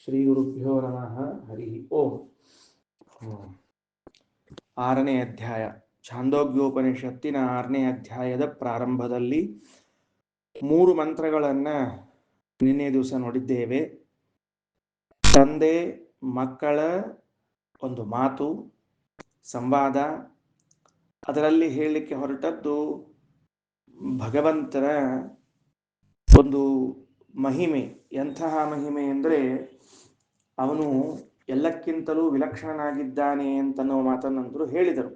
ಶ್ರೀ ಗುರುಭ್ಯೋ ನಮಃ. ಹರಿ ಓಂ. 6ನೇ ಅಧ್ಯಾಯ ಛಾಂದೋಗ್ಯೋಪನಿಷತ್ತಿನ 6ನೇ ಅಧ್ಯಾಯದ ಪ್ರಾರಂಭದಲ್ಲಿ 3 ಮಂತ್ರಗಳನ್ನು ನಿನ್ನೆ ದಿವಸ ನೋಡಿದ್ದೇವೆ. ತಂದೆ ಮಕ್ಕಳ ಒಂದು ಮಾತು ಸಂವಾದ, ಅದರಲ್ಲಿ ಹೇಳಲಿಕ್ಕೆ ಹೊರಟದ್ದು ಭಗವಂತನ ಒಂದು ಮಹಿಮೆ. ಎಂತಹ ಮಹಿಮೆ ಅಂದರೆ ಅವನು ಎಲ್ಲಕ್ಕಿಂತಲೂ ವಿಲಕ್ಷಣನಾಗಿದ್ದಾನೆ ಅಂತನ್ನುವ ಮಾತನ್ನಂತರೂ ಹೇಳಿದರು.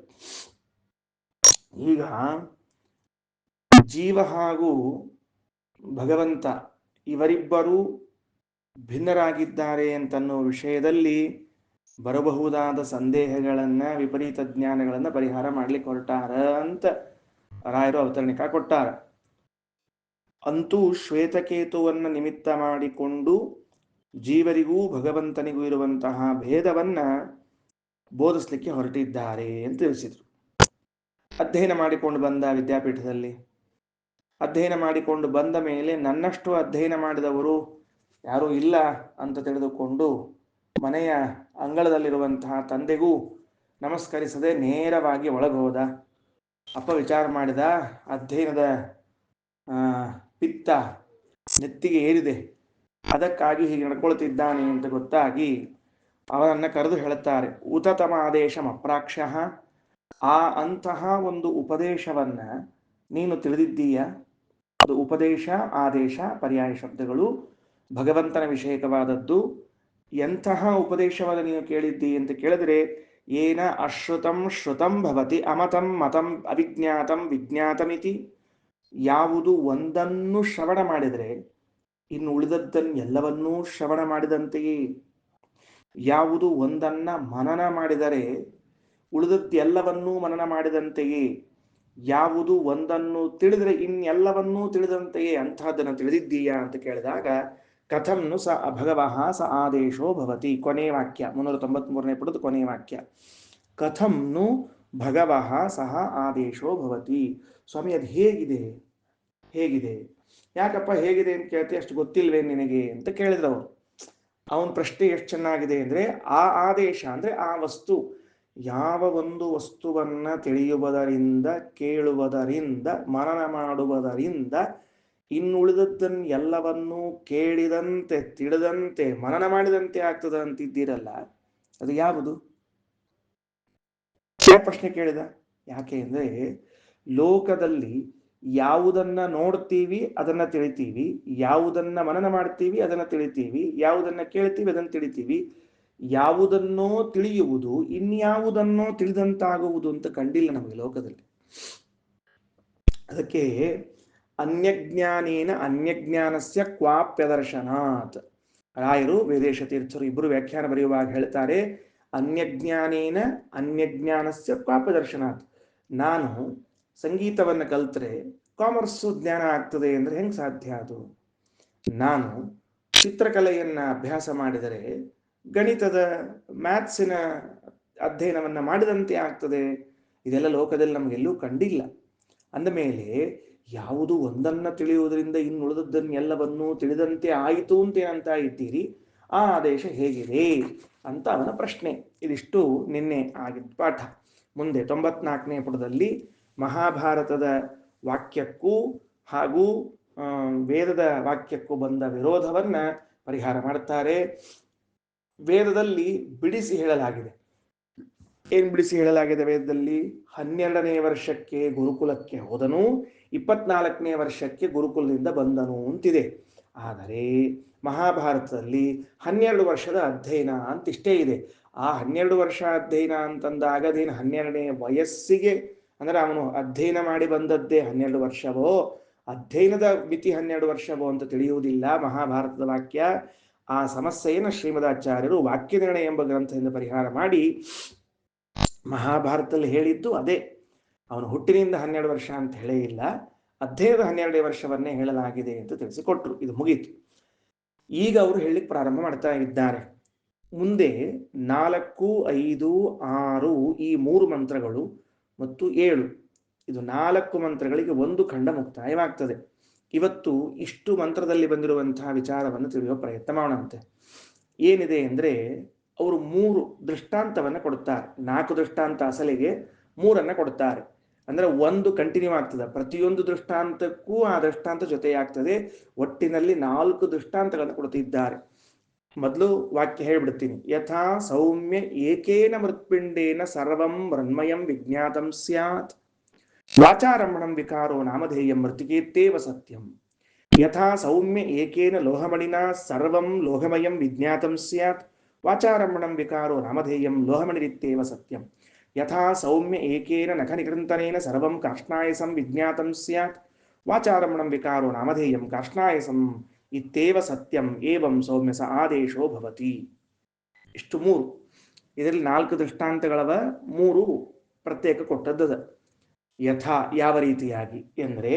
ಈಗ ಜೀವ ಹಾಗೂ ಭಗವಂತ ಇವರಿಬ್ಬರೂ ಭಿನ್ನರಾಗಿದ್ದಾರೆ ಅಂತನ್ನುವ ವಿಷಯದಲ್ಲಿ ಬರಬಹುದಾದ ಸಂದೇಹಗಳನ್ನು, ವಿಪರೀತ ಜ್ಞಾನಗಳನ್ನು ಪರಿಹಾರ ಮಾಡ್ಲಿಕ್ಕೆ ಹೊರಟಾರ ಅಂತ ರಾಯರು ಅವತರಣಿಕ ಕೊಟ್ಟಾರ. ಅಂತೂ ಶ್ವೇತಕೇತುವನ್ನು ನಿಮಿತ್ತ ಮಾಡಿಕೊಂಡು ಜೀವರಿಗೂ ಭಗವಂತನಿಗೂ ಇರುವಂತಹ ಭೇದವನ್ನ ಬೋಧಿಸ್ಲಿಕ್ಕೆ ಹೊರಟಿದ್ದಾರೆ ಅಂತ ತಿಳಿಸಿದರು. ಅಧ್ಯಯನ ಮಾಡಿಕೊಂಡು ಬಂದ ವಿದ್ಯಾಪೀಠದಲ್ಲಿ ಅಧ್ಯಯನ ಮಾಡಿಕೊಂಡು ಬಂದ ಮೇಲೆ ನನ್ನಷ್ಟು ಅಧ್ಯಯನ ಮಾಡಿದವರು ಯಾರೂ ಇಲ್ಲ ಅಂತ ತಿಳಿದುಕೊಂಡು ಮನೆಯ ಅಂಗಳದಲ್ಲಿರುವಂತಹ ತಂದೆಗೂ ನಮಸ್ಕರಿಸದೆ ನೇರವಾಗಿ ಒಳಗೋದ. ಅಪ್ಪ ವಿಚಾರ ಮಾಡಿದ, ಅಧ್ಯಯನದ ಪಿತ್ತ ನೆತ್ತಿಗೆ ಏರಿದೆ, ಅದಕ್ಕಾಗಿ ಹೀಗೆ ನಡ್ಕೊಳ್ತಿದ್ದಾನೆ ಅಂತ ಗೊತ್ತಾಗಿ ಅವನನ್ನು ಕರೆದು ಹೇಳುತ್ತಾರೆ. ಉತತಮಾದೇಶಂ ಅಪ್ರಾಕ್ಷ್ಯ, ಆ ಅಂತಹ ಒಂದು ಉಪದೇಶವನ್ನ ನೀನು ತಿಳಿದಿದ್ದೀಯ. ಅದು ಉಪದೇಶ ಆದೇಶ ಪರ್ಯಾಯ ಶಬ್ದಗಳು, ಭಗವಂತನ ವಿಷಯಕವಾದದ್ದು. ಎಂತಹ ಉಪದೇಶವನ್ನು ನೀನು ಕೇಳಿದ್ದಿ ಅಂತ ಕೇಳಿದ್ರೆ, ಏನ ಅಶ್ರುತಂ ಶ್ರುತಂ ಭವತಿ ಅಮತಂ ಮತಂ ಅವಿಜ್ಞಾತಂ ವಿಜ್ಞಾತಮಿತಿ. ಯಾವುದು ಒಂದನ್ನು ಶ್ರವಣ ಮಾಡಿದರೆ ಇನ್ನು ಉಳಿದದ್ದನ್ನು ಎಲ್ಲವನ್ನೂ ಶ್ರವಣ ಮಾಡಿದಂತೆಯೇ, ಯಾವುದು ಒಂದನ್ನ ಮನನ ಮಾಡಿದರೆ ಉಳಿದದ್ದೆಲ್ಲವನ್ನೂ ಮನನ ಮಾಡಿದಂತೆಯೇ, ಯಾವುದು ಒಂದನ್ನು ತಿಳಿದರೆ ಇನ್ನೆಲ್ಲವನ್ನೂ ತಿಳಿದಂತೆಯೇ, ಅಂತಹದ್ದನ್ನು ತಿಳಿದಿದ್ದೀಯಾ ಅಂತ ಕೇಳಿದಾಗ, ಕಥಂನು ಸ ಭಗವಃ ಸ ಆದೇಶೋ ಭವತಿ. ಕೊನೆ ವಾಕ್ಯ 393ನೇ ಪುಟದ ಕೊನೆ ವಾಕ್ಯ. ಕಥಂನು ಭಗವಃ ಸಹ ಆದೇಶೋ ಭವತಿ. ಸ್ವಾಮಿ, ಅದು ಹೇಗಿದೆ ಯಾಕಪ್ಪ ಹೇಗಿದೆ ಅಂತ ಕೇಳ್ತಿ, ಅಷ್ಟು ಗೊತ್ತಿಲ್ವೇ ನಿನಗೆ ಅಂತ ಕೇಳಿದ್ರು ಅವರು. ಅವನ ಪ್ರಶ್ನೆ ಎಷ್ಟು ಚೆನ್ನಾಗಿದೆ ಅಂದ್ರೆ, ಆ ಆದೇಶ ಅಂದ್ರೆ ಆ ವಸ್ತು, ಯಾವ ಒಂದು ವಸ್ತುವನ್ನ ತಿಳಿಯುವುದರಿಂದ, ಕೇಳುವುದರಿಂದ, ಮನನ ಮಾಡುವುದರಿಂದ ಇನ್ನುಳಿದದ್ದನ್ನು ಎಲ್ಲವನ್ನೂ ಕೇಳಿದಂತೆ ತಿಳಿದಂತೆ ಮನನ ಮಾಡಿದಂತೆ ಆಗ್ತದ ಅಂತಿದ್ದೀರಲ್ಲ, ಅದು ಯಾವುದು? ಪ್ರಶ್ನೆ ಕೇಳಿದ. ಯಾಕೆ ಅಂದ್ರೆ, ಲೋಕದಲ್ಲಿ ಯಾವುದನ್ನ ನೋಡ್ತೀವಿ ಅದನ್ನ ತಿಳಿತೀವಿ, ಯಾವುದನ್ನ ಮನನ ಮಾಡ್ತೀವಿ ಅದನ್ನ ತಿಳಿತೀವಿ, ಯಾವುದನ್ನ ಕೇಳ್ತೀವಿ ಅದನ್ನು ತಿಳಿತೀವಿ. ಯಾವುದನ್ನೋ ತಿಳಿಯುವುದು ಇನ್ಯಾವುದನ್ನೋ ತಿಳಿದಂತಾಗುವುದು ಅಂತ ಕಂಡಿಲ್ಲ ನಮಗೆ ಲೋಕದಲ್ಲಿ. ಅದಕ್ಕೆ ಅನ್ಯಜ್ಞಾನೇನ ಅನ್ಯಜ್ಞಾನಸ್ಯ ಕ್ವಾಪ್ಯದರ್ಶನಾತ್. ರಾಯರು ವೇದೇಶ ತೀರ್ಥರು ಇಬ್ಬರು ವ್ಯಾಖ್ಯಾನ ಬರೆಯುವಾಗ ಹೇಳ್ತಾರೆ, ಅನ್ಯಜ್ಞಾನೇನ ಅನ್ಯಜ್ಞಾನಸ್ಯ ಕ್ವಾಪ್ಯದರ್ಶನಾತ್. ನಾನು ಸಂಗೀತವನ್ನು ಕಲ್ತ್ರೆ ಕಾಮರ್ಸು ಜ್ಞಾನ ಆಗ್ತದೆ ಅಂದ್ರೆ ಹೆಂಗೆ ಸಾಧ್ಯ ಅದು? ನಾನು ಚಿತ್ರಕಲೆಯನ್ನ ಅಭ್ಯಾಸ ಮಾಡಿದರೆ ಗಣಿತದ ಮ್ಯಾಥ್ಸಿನ ಅಧ್ಯಯನವನ್ನ ಮಾಡಿದಂತೆ ಆಗ್ತದೆ. ಇದೆಲ್ಲ ಲೋಕದಲ್ಲಿ ನಮಗೆಲ್ಲೂ ಕಂಡಿಲ್ಲ. ಅಂದ ಮೇಲೆ ಯಾವುದು ಒಂದನ್ನ ತಿಳಿಯುವುದರಿಂದ ಇನ್ನುಳಿದದ್ದನ್ನೆಲ್ಲವನ್ನೂ ತಿಳಿದಂತೆ ಆಯಿತು ಅಂತ ಏನಂತ ಇದ್ದೀರಿ, ಆ ಆದೇಶ ಹೇಗಿದೆ ಅಂತ ಅವನ ಪ್ರಶ್ನೆ. ಇದಿಷ್ಟು ನಿನ್ನೆ ಆಗಿದ್ದ ಪಾಠ. ಮುಂದೆ 94ನೇ ಪುಟದಲ್ಲಿ ಮಹಾಭಾರತದ ವಾಕ್ಯಕ್ಕೂ ಹಾಗೂ ವೇದದ ವಾಕ್ಯಕ್ಕೂ ಬಂದ ವಿರೋಧವನ್ನ ಪರಿಹಾರ ಮಾಡುತ್ತಾರೆ. ವೇದದಲ್ಲಿ ಬಿಡಿಸಿ ಹೇಳಲಾಗಿದೆ. ಏನ್ ಬಿಡಿಸಿ ಹೇಳಲಾಗಿದೆ ವೇದದಲ್ಲಿ? 12ನೇ ವರ್ಷಕ್ಕೆ ಗುರುಕುಲಕ್ಕೆ ಹೋದನು, 24ನೇ ವರ್ಷಕ್ಕೆ ಗುರುಕುಲದಿಂದ ಬಂದನು ಅಂತಿದೆ. ಆದರೆ ಮಹಾಭಾರತದಲ್ಲಿ 12 ವರ್ಷದ ಅಧ್ಯಯನ ಅಂತಿಷ್ಟೇ ಇದೆ. ಆ 12 ವರ್ಷ ಅಧ್ಯಯನ ಅಂತಂದಾಗ ಅದೇನು 12ನೇ ವಯಸ್ಸಿಗೆ, ಅಂದ್ರೆ ಅವನು ಅಧ್ಯಯನ ಮಾಡಿ ಬಂದದ್ದೇ 12 ವರ್ಷವೋ, ಅಧ್ಯಯನದ ಮಿತಿ 12 ವರ್ಷವೋ ಅಂತ ತಿಳಿಯುವುದಿಲ್ಲ ಮಹಾಭಾರತದ ವಾಕ್ಯ. ಆ ಸಮಸ್ಯೆಯನ್ನು ಶ್ರೀಮದಾಚಾರ್ಯರು ವಾಕ್ಯ ನಿರ್ಣಯ ಎಂಬ ಗ್ರಂಥದಿಂದ ಪರಿಹಾರ ಮಾಡಿ ಮಹಾಭಾರತದಲ್ಲಿ ಹೇಳಿದ್ದು ಅದೇ. ಅವನು ಹುಟ್ಟಿನಿಂದ 12 ವರ್ಷ ಅಂತ ಹೇಳೇ ಇಲ್ಲ, ಅಧ್ಯಯನದ 12ನೇ ವರ್ಷವನ್ನೇ ಹೇಳಲಾಗಿದೆ ಅಂತ ತಿಳಿಸಿಕೊಟ್ರು. ಇದು ಮುಗೀತು. ಈಗ ಅವರು ಹೇಳಲಿಕ್ಕೆ ಪ್ರಾರಂಭ ಮಾಡ್ತಾ ಇದ್ದಾರೆ. ಮುಂದೆ 4, 5, 6 ಈ 3 ಮಂತ್ರಗಳು ಮತ್ತು 7, ಇದು 4 ಮಂತ್ರಗಳಿಗೆ ಒಂದು ಖಂಡ ಮುಕ್ತಾಯವಾಗ್ತದೆ. ಇವತ್ತು ಇಷ್ಟು ಮಂತ್ರದಲ್ಲಿ ಬಂದಿರುವಂತಹ ವಿಚಾರವನ್ನು ತಿಳಿಯುವ ಪ್ರಯತ್ನ ಮಾಡೋಣಂತೆ. ಏನಿದೆ ಅಂದ್ರೆ ಅವರು 3 ದೃಷ್ಟಾಂತವನ್ನ ಕೊಡುತ್ತಾರೆ. 4 ದೃಷ್ಟಾಂತ ಅಸಲಿಗೆ 3 ಕೊಡುತ್ತಾರೆ. ಅಂದ್ರೆ ಒಂದು ಕಂಟಿನ್ಯೂ ಆಗ್ತದೆ, ಪ್ರತಿಯೊಂದು ದೃಷ್ಟಾಂತಕ್ಕೂ ಆ ದೃಷ್ಟಾಂತ ಜೊತೆಯಾಗ್ತದೆ. ಒಟ್ಟಿನಲ್ಲಿ 4 ದೃಷ್ಟಾಂತಗಳನ್ನು ಕೊಡುತ್ತಿದ್ದಾರೆ. ಮೊದಲು ವಾಕ್ಯ ಹೇಳ್ಬಿಡ್ತೀನಿ. ಯಥಾ ಸೌಮ್ಯ ಏಕೇನ ಮೃತ್ಪಿಂಡೇನ ಸರ್ವಂ ಮೃನ್ಮಯಂ ವಿಜ್ಞಾತಂ ಸ್ಯಾತ್ ವಾಚಾರಮಣಂ ವಿಕಾರೋ ನಾಮಧೇಯಂ ಮೃತಿಕೇತ್ತೇವ ಸತ್ಯಂ. ಯಥಾ ಸೌಮ್ಯ ಏಕೇನ ಲೋಹಮಣಿನಾ ಸರ್ವಂ ಲೋಹಮಯಂ ವಿಜ್ಞಾತಂ ಸ್ಯಾತ್ ವಾಚಾರಮಣಂ ವಿಕಾರೋ ನಾಮಧೇಯಂ ಲೋಹಮಣಿರಿತ್ತೇವ ಸತ್ಯಂ. ಯಥಾ ಸೌಮ್ಯ ಏಕೇನ ನಖನಿಕೃಂತನೇನ ಸರ್ವಂ ಕಾರ್ಷ್ಣಾಯಸಂ ವಿಜ್ಞಾತಂ ಸ್ಯಾತ್ ವಾಚಾರಮಣಂ ವಿಕಾರೋ ನಾಮಧೇಯಂ ಕಾರ್ಷ್ಣಾಯಸಂ ಇತ್ತೇವ ಸತ್ಯಂ ಏವಂ ಸೌಮ್ಯ ಸ ಆದೇಶೋ ಭವತಿ. ಇಷ್ಟು 3. ಇದರಲ್ಲಿ 4 ದೃಷ್ಟಾಂತಗಳವ, 3 ಪ್ರತ್ಯೇಕ ಕೊಟ್ಟದ್ದದ. ಯಥಾ ಯಾವ ರೀತಿಯಾಗಿ ಎಂದ್ರೆ,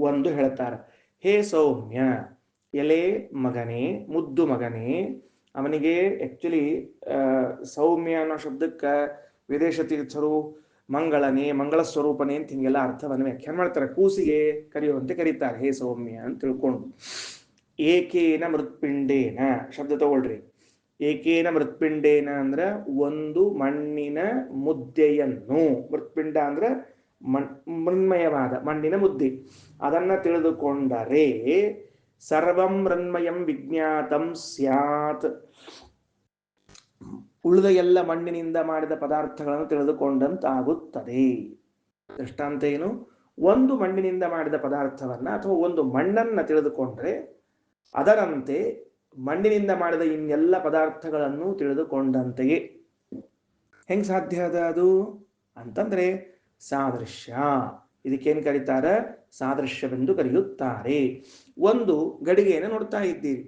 ಒಂದು ಹೇಳ್ತಾರೆ, ಹೇ ಸೌಮ್ಯ, ಎಲೆ ಮಗನೇ, ಮುದ್ದು ಮಗನೇ. ಅವನಿಗೆ ಆಕ್ಚುಲಿ ಸೌಮ್ಯ ಅನ್ನೋ ಶಬ್ದಕ್ಕೆ ವಿದೇಶ ತೀರ್ಥರು ಮಂಗಳನೇ, ಮಂಗಳ ಸ್ವರೂಪನೇ ಅಂತ ಹಿಂಗೆಲ್ಲ ಅರ್ಥವನ್ನು ವ್ಯಾಖ್ಯಾನ ಮಾಡ್ತಾರೆ. ಕೂಸಿಗೆ ಕರೆಯುವಂತೆ ಕರೀತಾರೆ ಹೇ ಸೌಮ್ಯ ಅಂತ ತಿಳ್ಕೊಂಡು. ಏಕೇನ ಮೃತ್ಪಿಂಡೇನ ಶಬ್ದ ತಗೊಳ್ರಿ. ಏಕೇನ ಮೃತ್ಪಿಂಡೇನ ಅಂದ್ರ ಒಂದು ಮಣ್ಣಿನ ಮುದ್ದೆಯನ್ನು, ಮೃತ್ಪಿಂಡ ಅಂದ್ರ ಮೃನ್ಮಯವಾದ ಮಣ್ಣಿನ ಮುದ್ದೆ, ಅದನ್ನ ತಿಳಿದುಕೊಂಡರೆ ಸರ್ವಂ ಮೃನ್ಮಯಂ ವಿಜ್ಞಾತಂ ಸ್ಯಾತ್, ಉಳಿದ ಎಲ್ಲ ಮಣ್ಣಿನಿಂದ ಮಾಡಿದ ಪದಾರ್ಥಗಳನ್ನು ತಿಳಿದುಕೊಂಡಂತಾಗುತ್ತದೆ. ದೃಷ್ಟಾಂತ ಏನು? ಒಂದು ಮಣ್ಣಿನಿಂದ ಮಾಡಿದ ಪದಾರ್ಥವನ್ನ ಅಥವಾ ಒಂದು ಮಣ್ಣನ್ನ ತಿಳಿದುಕೊಂಡ್ರೆ ಅದರಂತೆ ಮಣ್ಣಿನಿಂದ ಮಾಡಿದ ಇನ್ನೆಲ್ಲ ಪದಾರ್ಥಗಳನ್ನು ತಿಳಿದುಕೊಂಡಂತೆಯೇ. ಹೆಂಗ್ ಸಾಧ್ಯ ಅದ ಅದು ಅಂತಂದ್ರೆ ಸಾದೃಶ್ಯ. ಇದಕ್ಕೇನು ಕರೀತಾರೆ? ಸಾದೃಶ್ಯವೆಂದು ಕರೆಯುತ್ತಾರೆ. ಒಂದು ಗಡಿಗೆಯನ್ನು ನೋಡ್ತಾ ಇದ್ದೀರಿ,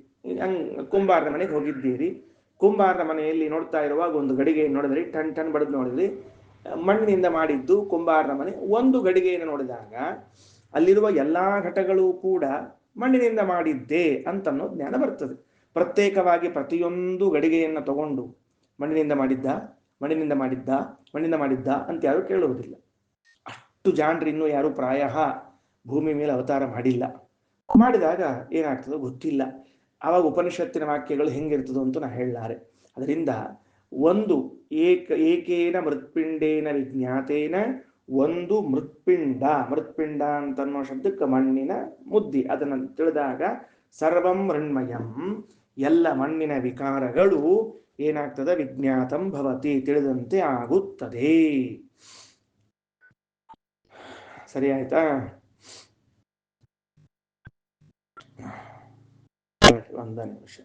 ಕುಂಬಾರನ ಮನೆಗೆ ಹೋಗಿದ್ದೀರಿ. ಕುಂಬಾರನ ಮನೆಯಲ್ಲಿ ನೋಡ್ತಾ ಇರುವಾಗ ಒಂದು ಗಡಿಗೆಯನ್ನು ನೋಡಿದ್ರಿ, ಟನ್ ಟನ್ ಬಡದು ನೋಡಿದ್ರಿ, ಮಣ್ಣಿನಿಂದ ಮಾಡಿದ್ದು ಕುಂಬಾರನ ಮನೆ. ಒಂದು ಗಡಿಗೆಯನ್ನು ನೋಡಿದಾಗ ಅಲ್ಲಿರುವ ಎಲ್ಲಾ ಘಟಗಳು ಕೂಡ ಮಣ್ಣಿನಿಂದ ಮಾಡಿದ್ದೆ ಅಂತನ್ನೋ ಜ್ಞಾನ ಬರ್ತದೆ. ಪ್ರತ್ಯೇಕವಾಗಿ ಪ್ರತಿಯೊಂದು ಗಡಿಗೆಯನ್ನು ತಗೊಂಡು ಮಣ್ಣಿನಿಂದ ಮಾಡಿದ್ದ ಮಣ್ಣಿನಿಂದ ಮಾಡಿದ್ದ ಮಣ್ಣಿನಿಂದ ಮಾಡಿದ್ದ ಅಂತ ಯಾರು ಕೇಳುವುದಿಲ್ಲ. ಅಷ್ಟು ಜಾಣರು ಇನ್ನೂ ಯಾರು ಪ್ರಾಯ ಭೂಮಿ ಮೇಲೆ ಅವತಾರ ಮಾಡಿಲ್ಲ. ಮಾಡಿದಾಗ ಏನಾಗ್ತದೋ ಗೊತ್ತಿಲ್ಲ. ಆವಾಗ ಉಪನಿಷತ್ತಿನ ವಾಕ್ಯಗಳು ಹೆಂಗಿರ್ತದೋ ಅಂತ ನಾ ಹೇಳಲಾರೆ. ಅದರಿಂದ ಒಂದು ಏಕೇನ ಮೃತ್ಪಿಂಡೇನ ವಿಜ್ಞಾತೇನ, ಒಂದು ಮೃತ್ಪಿಂಡ, ಮೃತ್ಪಿಂಡ ಅಂತನ್ನೋ ಶಬ್ದಕ್ಕೆ ಮಣ್ಣಿನ ಮುದ್ದಿ, ಅದನ್ನು ತಿಳಿದಾಗ ಸರ್ವಂ ಮೃಣ್ಮಯಂ, ಎಲ್ಲ ಮಣ್ಣಿನ ವಿಕಾರಗಳು ಏನಾಗ್ತದೆ? ವಿಜ್ಞಾತಂ ಭವತಿ, ತಿಳಿದಂತೆ ಆಗುತ್ತದೆ. ಸರಿ ಆಯ್ತಾ? ಒಂದ ನಿಮಿಷ.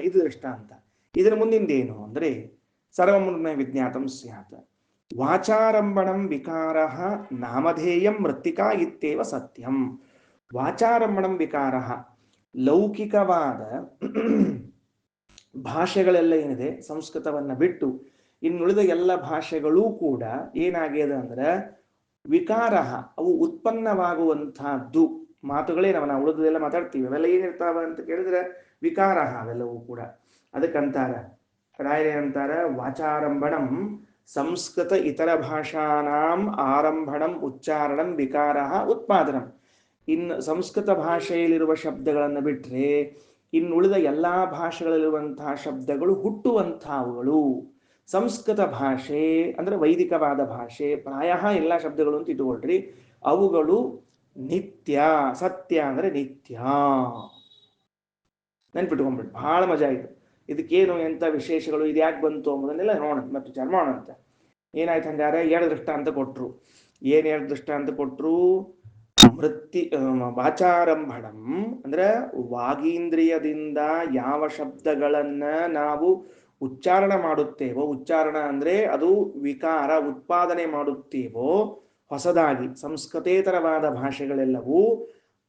ಇದು ದೃಷ್ಟಾಂತ. ಇದರ ಮುಂದಿಂದೇನು ಅಂದ್ರೆ ಸರ್ವಮೃನ್ಮಯ ವಿಜ್ಞಾತಂ ಸ್ಯಾತ್ ವಾಚಾರಂಭಣಂ ವಿಕಾರ ನಾಮಧೇಯಂ ಮೃತ್ತಿಕಾ ಇತ್ತೇವ ಸತ್ಯಂ. ವಾಚಾರಂಭಣಂ ವಿಕಾರ, ಲೌಕಿಕವಾದ ಭಾಷೆಗಳೆಲ್ಲ ಏನಿದೆ ಸಂಸ್ಕೃತವನ್ನ ಬಿಟ್ಟು ಇನ್ನುಳಿದ ಎಲ್ಲ ಭಾಷೆಗಳೂ ಕೂಡ ಏನಾಗ್ಯದ ಅಂದ್ರೆ ವಿಕಾರ, ಅವು ಉತ್ಪನ್ನವಾಗುವಂತಹದ್ದು ಮಾತುಗಳೇ. ನಾವು ಉಳಿದೆಲ್ಲ ಮಾತಾಡ್ತೀವಿ, ಅವೆಲ್ಲ ಏನಿರ್ತಾವ ಅಂತ ಕೇಳಿದ್ರೆ ವಿಕಾರ ಅವೆಲ್ಲವೂ ಕೂಡ. ಅದಕ್ಕಂತಾರ ರಾಯರೇನಂತಾರ, ವಾಚಾರಂಭಣಂ ಸಂಸ್ಕೃತ ಇತರ ಭಾಷಾನಾಂ ಆರಂಭಣಂ ಉಚ್ಚಾರಣಂ ವಿಕಾರ ಉತ್ಪಾದನಂ. ಇನ್ನು ಸಂಸ್ಕೃತ ಭಾಷೆಯಲ್ಲಿರುವ ಶಬ್ದಗಳನ್ನು ಬಿಟ್ರೆ ಇನ್ನುಳಿದ ಎಲ್ಲಾ ಭಾಷೆಗಳಲ್ಲಿರುವಂತಹ ಶಬ್ದಗಳು ಹುಟ್ಟುವಂತಹವುಗಳು. ಸಂಸ್ಕೃತ ಭಾಷೆ ಅಂದ್ರೆ ವೈದಿಕವಾದ ಭಾಷೆ, ಪ್ರಾಯ ಎಲ್ಲ ಶಬ್ದಗಳು ಅಂತ ಇಟ್ಟುಕೊಳ್ರಿ, ಅವುಗಳು ನಿತ್ಯ. ಸತ್ಯ ಅಂದ್ರೆ ನಿತ್ಯ. ನೆನ್ಪಿಟ್ಕೊಂಡ್ಬಿಟ್ಟು ಬಹಳ ಮಜಾ ಆಯ್ತು. ಇದಕ್ಕೇನು ಎಂತ ವಿಶೇಷಗಳು, ಇದು ಯಾಕೆ ಬಂತು ಅನ್ನೋದನ್ನೆಲ್ಲ ನೋಡೋಣ ಮತ್ತು ವಿಚಾರ ಮಾಡೋಣ ಅಂತ. ಏನಾಯ್ತು ಹಂಗಾರೆ? 2 ದೃಷ್ಟಾಂತ ಕೊಟ್ರು. ಏನ್ 2 ದೃಷ್ಟಾಂತ ಕೊಟ್ರು? ವಾಚಾರಂಭಣಂ ಅಂದ್ರೆ ವಾಗೀಂದ್ರಿಯದಿಂದ ಯಾವ ಶಬ್ದಗಳನ್ನ ನಾವು ಉಚ್ಚಾರಣ ಮಾಡುತ್ತೇವೋ, ಉಚ್ಚಾರಣ ಅಂದ್ರೆ ಅದು ವಿಕಾರ ಉತ್ಪಾದನೆ ಮಾಡುತ್ತೇವೋ ಹೊಸದಾಗಿ ಸಂಸ್ಕೃತೇತರವಾದ ಭಾಷೆಗಳೆಲ್ಲವೂ,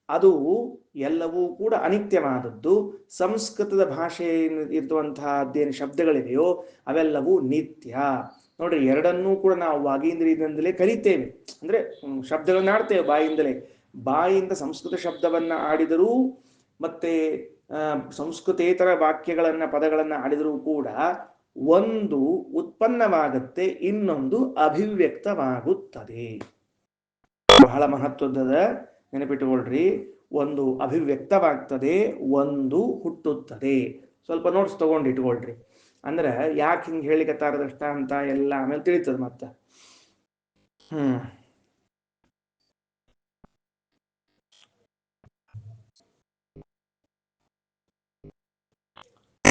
ಅದು ಎಲ್ಲವೂ ಕೂಡ ಅನಿತ್ಯವಾದದ್ದು. ಸಂಸ್ಕೃತದ ಭಾಷೆ ಇರುವಂತಹ ಅದೇನು ಶಬ್ದಗಳಿವೆಯೋ ಅವೆಲ್ಲವೂ ನಿತ್ಯ. ನೋಡ್ರಿ, ಎರಡನ್ನೂ ಕೂಡ ನಾವು ವಾಗೀಂದ್ರಿಯದಿಂದಲೇ ಕಲಿತೇವೆ. ಅಂದ್ರೆ ಶಬ್ದಗಳನ್ನ ಆಡ್ತೇವೆ ಬಾಯಿಂದಲೇ. ಬಾಯಿಂದ ಸಂಸ್ಕೃತ ಶಬ್ದವನ್ನ ಆಡಿದರೂ ಮತ್ತೆ ಸಂಸ್ಕೃತೇತರ ವಾಕ್ಯಗಳನ್ನ ಪದಗಳನ್ನ ಆಡಿದರೂ ಕೂಡ ಒಂದು ಉತ್ಪನ್ನವಾಗುತ್ತೆ, ಇನ್ನೊಂದು ಅಭಿವ್ಯಕ್ತವಾಗುತ್ತದೆ. ಬಹಳ ಮಹತ್ವದ ನೆನಪಿಟ್ಟುಕೊಳ್ರಿ. ಒಂದು ಅಭಿವ್ಯಕ್ತವಾಗ್ತದೆ, ಒಂದು ಹುಟ್ಟುತ್ತದೆ. ಸ್ವಲ್ಪ ನೋಟ್ಸ್ ತಗೊಂಡು ಇಟ್ಕೊಳ್ರಿ. ಅಂದ್ರೆ ಯಾಕೆ ಹಿಂಗೆ ಹೇಳಿಕತ್ತಾರ ದೃಷ್ಟಾಂತ ಎಲ್ಲ ಆಮೇಲೆ ತಿಳಿತದೆ ಮತ್ತೆ.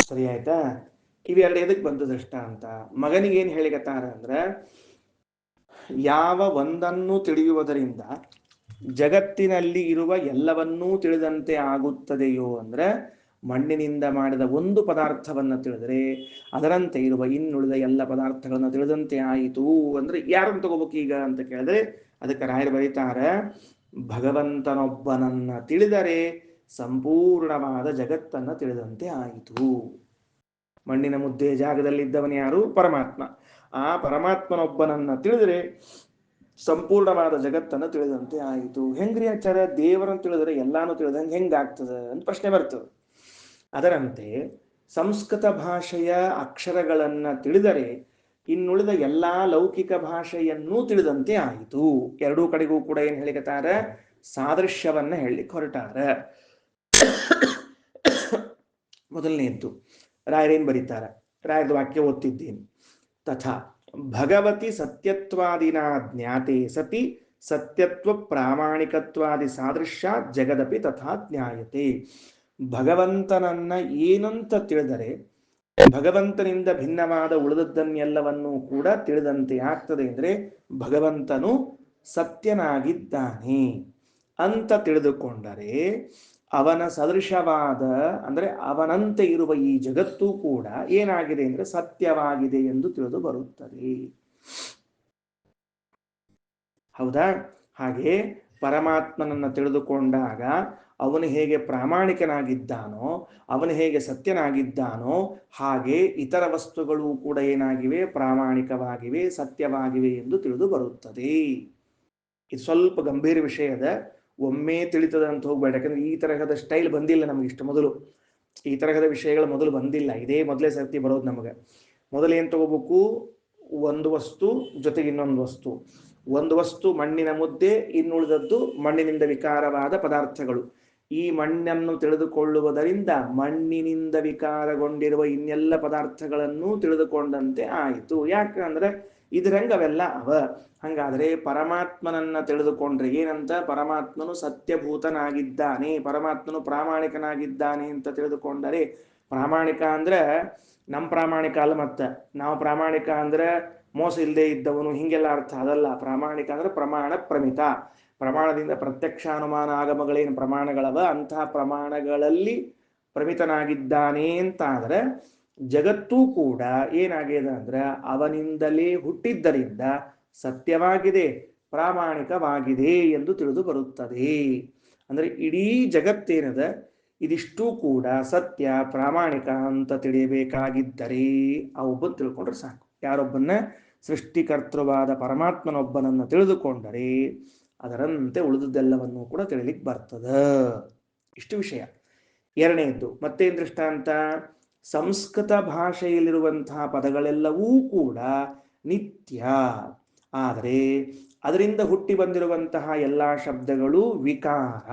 ಸರಿ ಆಯ್ತಾ? ಇವೆರಡು ಎದಕ್ಕೆ ಬಂತು ದೃಷ್ಟಾಂತ? ಮಗನಿಗೇನು ಹೇಳಿಕತ್ತಾರ ಅಂದ್ರೆ, ಯಾವ ಒಂದನ್ನು ತಿಳಿಯುವುದರಿಂದ ಜಗತ್ತಿನಲ್ಲಿ ಇರುವ ಎಲ್ಲವನ್ನೂ ತಿಳಿದಂತೆ ಆಗುತ್ತದೆಯೋ ಅಂದ್ರೆ, ಮಣ್ಣಿನಿಂದ ಮಾಡಿದ ಒಂದು ಪದಾರ್ಥವನ್ನು ತಿಳಿದರೆ ಅದರಂತೆ ಇರುವ ಇನ್ನುಳಿದ ಎಲ್ಲ ಪದಾರ್ಥಗಳನ್ನು ತಿಳಿದಂತೆ ಆಯಿತು ಅಂದ್ರೆ ಯಾರನ್ನು ತಗೋಬೇಕು ಈಗ ಅಂತ ಕೇಳಿದ್ರೆ, ಅದಕ್ಕೆ ರಾಯರು ಬರೀತಾರೆ, ಭಗವಂತನೊಬ್ಬನನ್ನ ತಿಳಿದರೆ ಸಂಪೂರ್ಣವಾದ ಜಗತ್ತನ್ನ ತಿಳಿದಂತೆ ಆಯಿತು. ಮಣ್ಣಿನ ಮುದ್ದೆ ಜಾಗದಲ್ಲಿದ್ದವನು ಯಾರು? ಪರಮಾತ್ಮ. ಆ ಪರಮಾತ್ಮನೊಬ್ಬನನ್ನ ತಿಳಿದರೆ ಸಂಪೂರ್ಣವಾದ ಜಗತ್ತನ್ನು ತಿಳಿದಂತೆ ಆಯಿತು. ಹೆಂಗ್ರಿ ಆಚಾರ, ದೇವರನ್ನು ತಿಳಿದ್ರೆ ಎಲ್ಲಾನು ತಿಳಿದಂಗೆ ಹೆಂಗಾಗ್ತದ ಅಂತ ಪ್ರಶ್ನೆ ಬರ್ತದೆ. ಅದರಂತೆ ಸಂಸ್ಕೃತ ಭಾಷೆಯ ಅಕ್ಷರಗಳನ್ನ ತಿಳಿದರೆ ಇನ್ನುಳಿದ ಎಲ್ಲಾ ಲೌಕಿಕ ಭಾಷೆಯನ್ನೂ ತಿಳಿದಂತೆ ಆಯಿತು. ಎರಡೂ ಕಡೆಗೂ ಕೂಡ ಏನ್ ಹೇಳಿಕತ್ತಾರ? ಸಾದೃಶ್ಯವನ್ನ ಹೇಳಲಿಕ್ಕೆ ಹೊರಟಾರ. ಮೊದಲನೇದ್ದು ರಾಯರೇನ್ ಬರೀತಾರ? ರಾಯರದ ವಾಕ್ಯ ಓದ್ತಿದ್ದೀನಿ. ತಥಾ ಭಗವತಿ ಸತ್ಯತ್ವಾದಿನ ಜ್ಞಾತೆ ಸತಿ ಸತ್ಯತ್ವ ಪ್ರಾಮಾಣಿಕತ್ವಾದಿ ಸಾದೃಶ್ಯ ಜಗದಪಿ ತಥಾ ಜ್ಞಾಯತೆ. ಭಗವಂತನನ್ನ ಏನಂತ ತಿಳಿದರೆ ಭಗವಂತನಿಂದ ಭಿನ್ನವಾದ ಉಳಿದದ್ದನ್ನೆಲ್ಲವನ್ನೂ ಕೂಡ ತಿಳಿದಂತೆ ಆಗ್ತದೆ. ಅಂದ್ರೆ ಭಗವಂತನು ಸತ್ಯನಾಗಿದ್ದಾನೆ ಅಂತ ತಿಳಿದುಕೊಂಡರೆ ಅವನ ಸದೃಶವಾದ ಅಂದ್ರೆ ಅವನಂತೆ ಇರುವ ಈ ಜಗತ್ತು ಕೂಡ ಏನಾಗಿದೆ ಅಂದ್ರೆ ಸತ್ಯವಾಗಿದೆ ಎಂದು ತಿಳಿದು ಬರುತ್ತದೆ. ಹೌದಾ? ಹಾಗೆ ಪರಮಾತ್ಮನನ್ನ ತಿಳಿದುಕೊಂಡಾಗ ಅವನು ಹೇಗೆ ಪ್ರಾಮಾಣಿಕನಾಗಿದ್ದಾನೋ, ಅವನು ಹೇಗೆ ಸತ್ಯನಾಗಿದ್ದಾನೋ, ಹಾಗೆ ಇತರ ವಸ್ತುಗಳು ಕೂಡ ಏನಾಗಿವೆ? ಪ್ರಾಮಾಣಿಕವಾಗಿವೆ, ಸತ್ಯವಾಗಿವೆ ಎಂದು ತಿಳಿದು ಬರುತ್ತದೆ. ಇದು ಸ್ವಲ್ಪ ಗಂಭೀರ ವಿಷಯದ, ಒಮ್ಮೆ ತಿಳಿತದ ಅಂತ ಹೋಗ್ಬೇಡ. ಯಾಕಂದ್ರೆ ಈ ತರಹದ ಸ್ಟೈಲ್ ಬಂದಿಲ್ಲ ನಮ್ಗೆ ಇಷ್ಟು ಮೊದಲು. ಈ ತರಹದ ವಿಷಯಗಳು ಮೊದಲು ಬಂದಿಲ್ಲ, ಇದೇ ಮೊದಲೇ ಸರ್ತಿ ಬರೋದು ನಮಗೆ. ಮೊದಲೇನು ತಗೋಬೇಕು? ಒಂದು ವಸ್ತು ಜೊತೆಗೆ ಇನ್ನೊಂದು ವಸ್ತು. ಒಂದು ವಸ್ತು ಮಣ್ಣಿನ ಮುದ್ದೆ, ಇನ್ನುಳಿದದ್ದು ಮಣ್ಣಿನಿಂದ ವಿಕಾರವಾದ ಪದಾರ್ಥಗಳು. ಈ ಮಣ್ಣನ್ನು ತಿಳಿದುಕೊಳ್ಳುವುದರಿಂದ ಮಣ್ಣಿನಿಂದ ವಿಕಾರಗೊಂಡಿರುವ ಇನ್ನೆಲ್ಲ ಪದಾರ್ಥಗಳನ್ನು ತಿಳಿದುಕೊಂಡಂತೆ ಆಯಿತು. ಯಾಕಂದ್ರೆ ಇದ್ರಂಗ ಅವೆಲ್ಲ ಅವ. ಹಂಗಾದ್ರೆ ಪರಮಾತ್ಮನನ್ನ ತಿಳಿದುಕೊಂಡ್ರೆ ಏನಂತ? ಪರಮಾತ್ಮನು ಸತ್ಯಭೂತನಾಗಿದ್ದಾನೆ, ಪರಮಾತ್ಮನು ಪ್ರಾಮಾಣಿಕನಾಗಿದ್ದಾನೆ ಅಂತ ತಿಳಿದುಕೊಂಡರೆ, ಪ್ರಾಮಾಣಿಕ ಅಂದ್ರೆ ನಮ್ಮ ಪ್ರಾಮಾಣಿಕ ಅಲ್ಲ. ಮತ್ತೆ ನಾವು ಪ್ರಾಮಾಣಿಕ ಅಂದ್ರೆ ಮೋಸ ಇಲ್ಲದೆ ಇದ್ದವನು, ಹಿಂಗೆಲ್ಲ ಅರ್ಥ ಅದಲ್ಲ. ಪ್ರಾಮಾಣಿಕ ಅಂದ್ರೆ ಪ್ರಮಾಣ ಪ್ರಮಿತ. ಪ್ರಮಾಣದಿಂದ ಪ್ರತ್ಯಕ್ಷಾನುಮಾನ ಆಗಮಗಳೇನು ಪ್ರಮಾಣಗಳವ, ಅಂತಹ ಪ್ರಮಾಣಗಳಲ್ಲಿ ಪ್ರಮಿತನಾಗಿದ್ದಾನೆ ಅಂತಾದ್ರೆ ಜಗತ್ತೂ ಕೂಡ ಏನಾಗಿದೆ ಅಂದ್ರೆ ಅವನಿಂದಲೇ ಹುಟ್ಟಿದ್ದರಿಂದ ಸತ್ಯವಾಗಿದೆ, ಪ್ರಾಮಾಣಿಕವಾಗಿದೆ ಎಂದು ತಿಳಿದು ಬರುತ್ತದೆ. ಅಂದ್ರೆ ಇಡೀ ಜಗತ್ತೇನದ ಇದಿಷ್ಟೂ ಕೂಡ ಸತ್ಯ, ಪ್ರಾಮಾಣಿಕ ಅಂತ ತಿಳಿಯಬೇಕಾಗಿದ್ದರೆ ಆ ಒಬ್ಬನ್ ತಿಳ್ಕೊಂಡ್ರೆ ಸಾಕು. ಯಾರೊಬ್ಬನ್ನ? ಸೃಷ್ಟಿಕರ್ತೃವಾದ ಪರಮಾತ್ಮನೊಬ್ಬನನ್ನು ತಿಳಿದುಕೊಂಡರೆ ಅದರಂತೆ ಉಳಿದುದೆಲ್ಲವನ್ನೂ ಕೂಡ ತಿಳಿಲಿಕ್ಕೆ ಬರ್ತದ. ಇಷ್ಟು ವಿಷಯ. ಎರಡನೇದ್ದು ಮತ್ತೇನ್ ದೃಷ್ಟಾಂತ? ಸಂಸ್ಕೃತ ಭಾಷೆಯಲ್ಲಿರುವಂತಹ ಪದಗಳೆಲ್ಲವೂ ಕೂಡ ನಿತ್ಯ, ಆದರೆ ಅದರಿಂದ ಹುಟ್ಟಿ ಬಂದಿರುವಂತಹ ಎಲ್ಲಾ ಶಬ್ದಗಳು ವಿಕಾರ.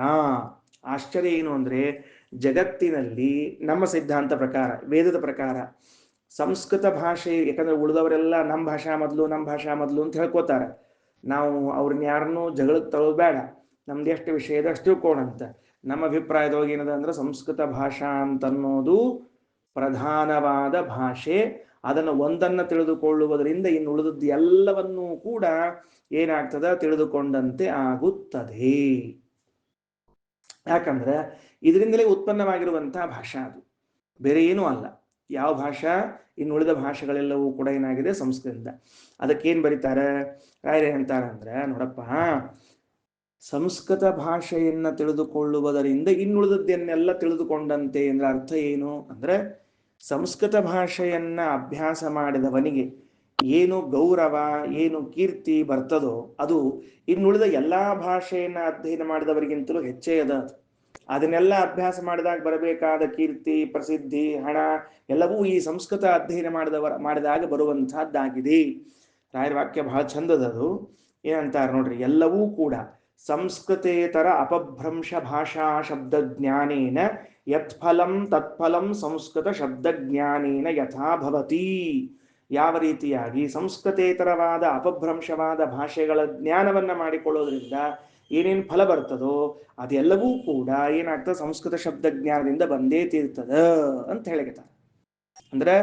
ಆಶ್ಚರ್ಯ ಏನು ಅಂದ್ರೆ, ಜಗತ್ತಿನಲ್ಲಿ ನಮ್ಮ ಸಿದ್ಧಾಂತ ಪ್ರಕಾರ, ವೇದದ ಪ್ರಕಾರ ಸಂಸ್ಕೃತ ಭಾಷೆ, ಯಾಕಂದ್ರೆ ಉಳಿದವರೆಲ್ಲ ನಮ್ಮ ಭಾಷಾ ಮೊದಲು ಅಂತ ಹೇಳ್ಕೋತಾರೆ. ನಾವು ಅವ್ರನ್ನ ಯಾರನ್ನೂ ಜಗಳಕ್ಕೆ ತಗೊಳ್ಳೋದು ಬೇಡ, ನಮ್ದು ಎಷ್ಟು ವಿಷಯ ಇದೆ ಅಷ್ಟು ತಿಳ್ಕೋಣಂತ. ನಮ್ಮ ಅಭಿಪ್ರಾಯದೊಳಗೆ ಏನದ ಅಂದ್ರೆ ಸಂಸ್ಕೃತ ಭಾಷಾ ಅಂತನ್ನೋದು ಪ್ರಧಾನವಾದ ಭಾಷೆ. ಅದನ್ನು ಒಂದನ್ನು ತಿಳಿದುಕೊಳ್ಳುವುದರಿಂದ ಇನ್ನು ಉಳಿದದ್ದು ಎಲ್ಲವನ್ನೂ ಕೂಡ ಏನಾಗ್ತದ? ತಿಳಿದುಕೊಂಡಂತೆ ಆಗುತ್ತದೆ. ಯಾಕಂದ್ರೆ ಇದರಿಂದಲೇ ಉತ್ಪನ್ನವಾಗಿರುವಂತಹ ಭಾಷಾ, ಅದು ಬೇರೆ ಏನೂ ಅಲ್ಲ. ಯಾವ ಭಾಷಾ? ಇನ್ನುಳಿದ ಭಾಷೆಗಳೆಲ್ಲವೂ ಕೂಡ ಏನಾಗಿದೆ? ಸಂಸ್ಕೃತದಿಂದ. ಅದಕ್ಕೇನ್ ಬರೀತಾರೆ ರಾಯರೇ ಅಂತಾರೆ ಅಂದ್ರೆ, ನೋಡಪ್ಪ, ಸಂಸ್ಕೃತ ಭಾಷೆಯನ್ನ ತಿಳಿದುಕೊಳ್ಳುವುದರಿಂದ ಇನ್ನುಳಿದದ್ದನ್ನೆಲ್ಲ ತಿಳಿದುಕೊಂಡಂತೆ ಅಂದ್ರೆ ಅರ್ಥ ಏನು ಅಂದ್ರೆ, ಸಂಸ್ಕೃತ ಭಾಷೆಯನ್ನ ಅಭ್ಯಾಸ ಮಾಡಿದವನಿಗೆ ಏನು ಗೌರವ, ಏನು ಕೀರ್ತಿ ಬರ್ತದೋ ಅದು ಇನ್ನುಳಿದ ಎಲ್ಲಾ ಭಾಷೆಯನ್ನ ಅಧ್ಯಯನ ಮಾಡಿದವರಿಗಿಂತಲೂ ಹೆಚ್ಚೇ ಅದ. ಅದನ್ನೆಲ್ಲ ಅಭ್ಯಾಸ ಮಾಡಿದಾಗ ಬರಬೇಕಾದ ಕೀರ್ತಿ, ಪ್ರಸಿದ್ಧಿ, ಹಣ ಎಲ್ಲವೂ ಈ ಸಂಸ್ಕೃತ ಅಧ್ಯಯನ ಮಾಡಿದಾಗ ಬರುವಂತಹದ್ದಾಗಿದೆ. ರಾಯರ ವಾಕ್ಯ ಬಹಳ ಚಂದದದು. ಏನಂತಾರೆ ನೋಡ್ರಿ, ಎಲ್ಲವೂ ಕೂಡ ಸಂಸ್ಕೃತೇತರ ಅಪಭ್ರಂಶ ಭಾಷಾ ಶಬ್ದಜ್ಞಾನೇನ ಯತ್ಫಲಂ ತತ್ಫಲಂ ಸಂಸ್ಕೃತ ಶಬ್ದಜ್ಞಾನೇನ ಯಥಾ ಭವತಿ. ಯಾವ ರೀತಿಯಾಗಿ ಸಂಸ್ಕೃತೇತರವಾದ ಅಪಭ್ರಂಶವಾದ ಭಾಷೆಗಳ ಜ್ಞಾನವನ್ನ ಮಾಡಿಕೊಳ್ಳೋದ್ರಿಂದ ಏನೇನು ಫಲ ಬರ್ತದೋ ಅದೆಲ್ಲವೂ ಕೂಡ ಏನಾಗ್ತದೆ, ಸಂಸ್ಕೃತ ಶಬ್ದ ಜ್ಞಾನದಿಂದ ಬಂದೇ ತೀರ್ತದ ಅಂತ ಹೇಳಿರ್ತಾರೆ. ಅಂದ್ರೆ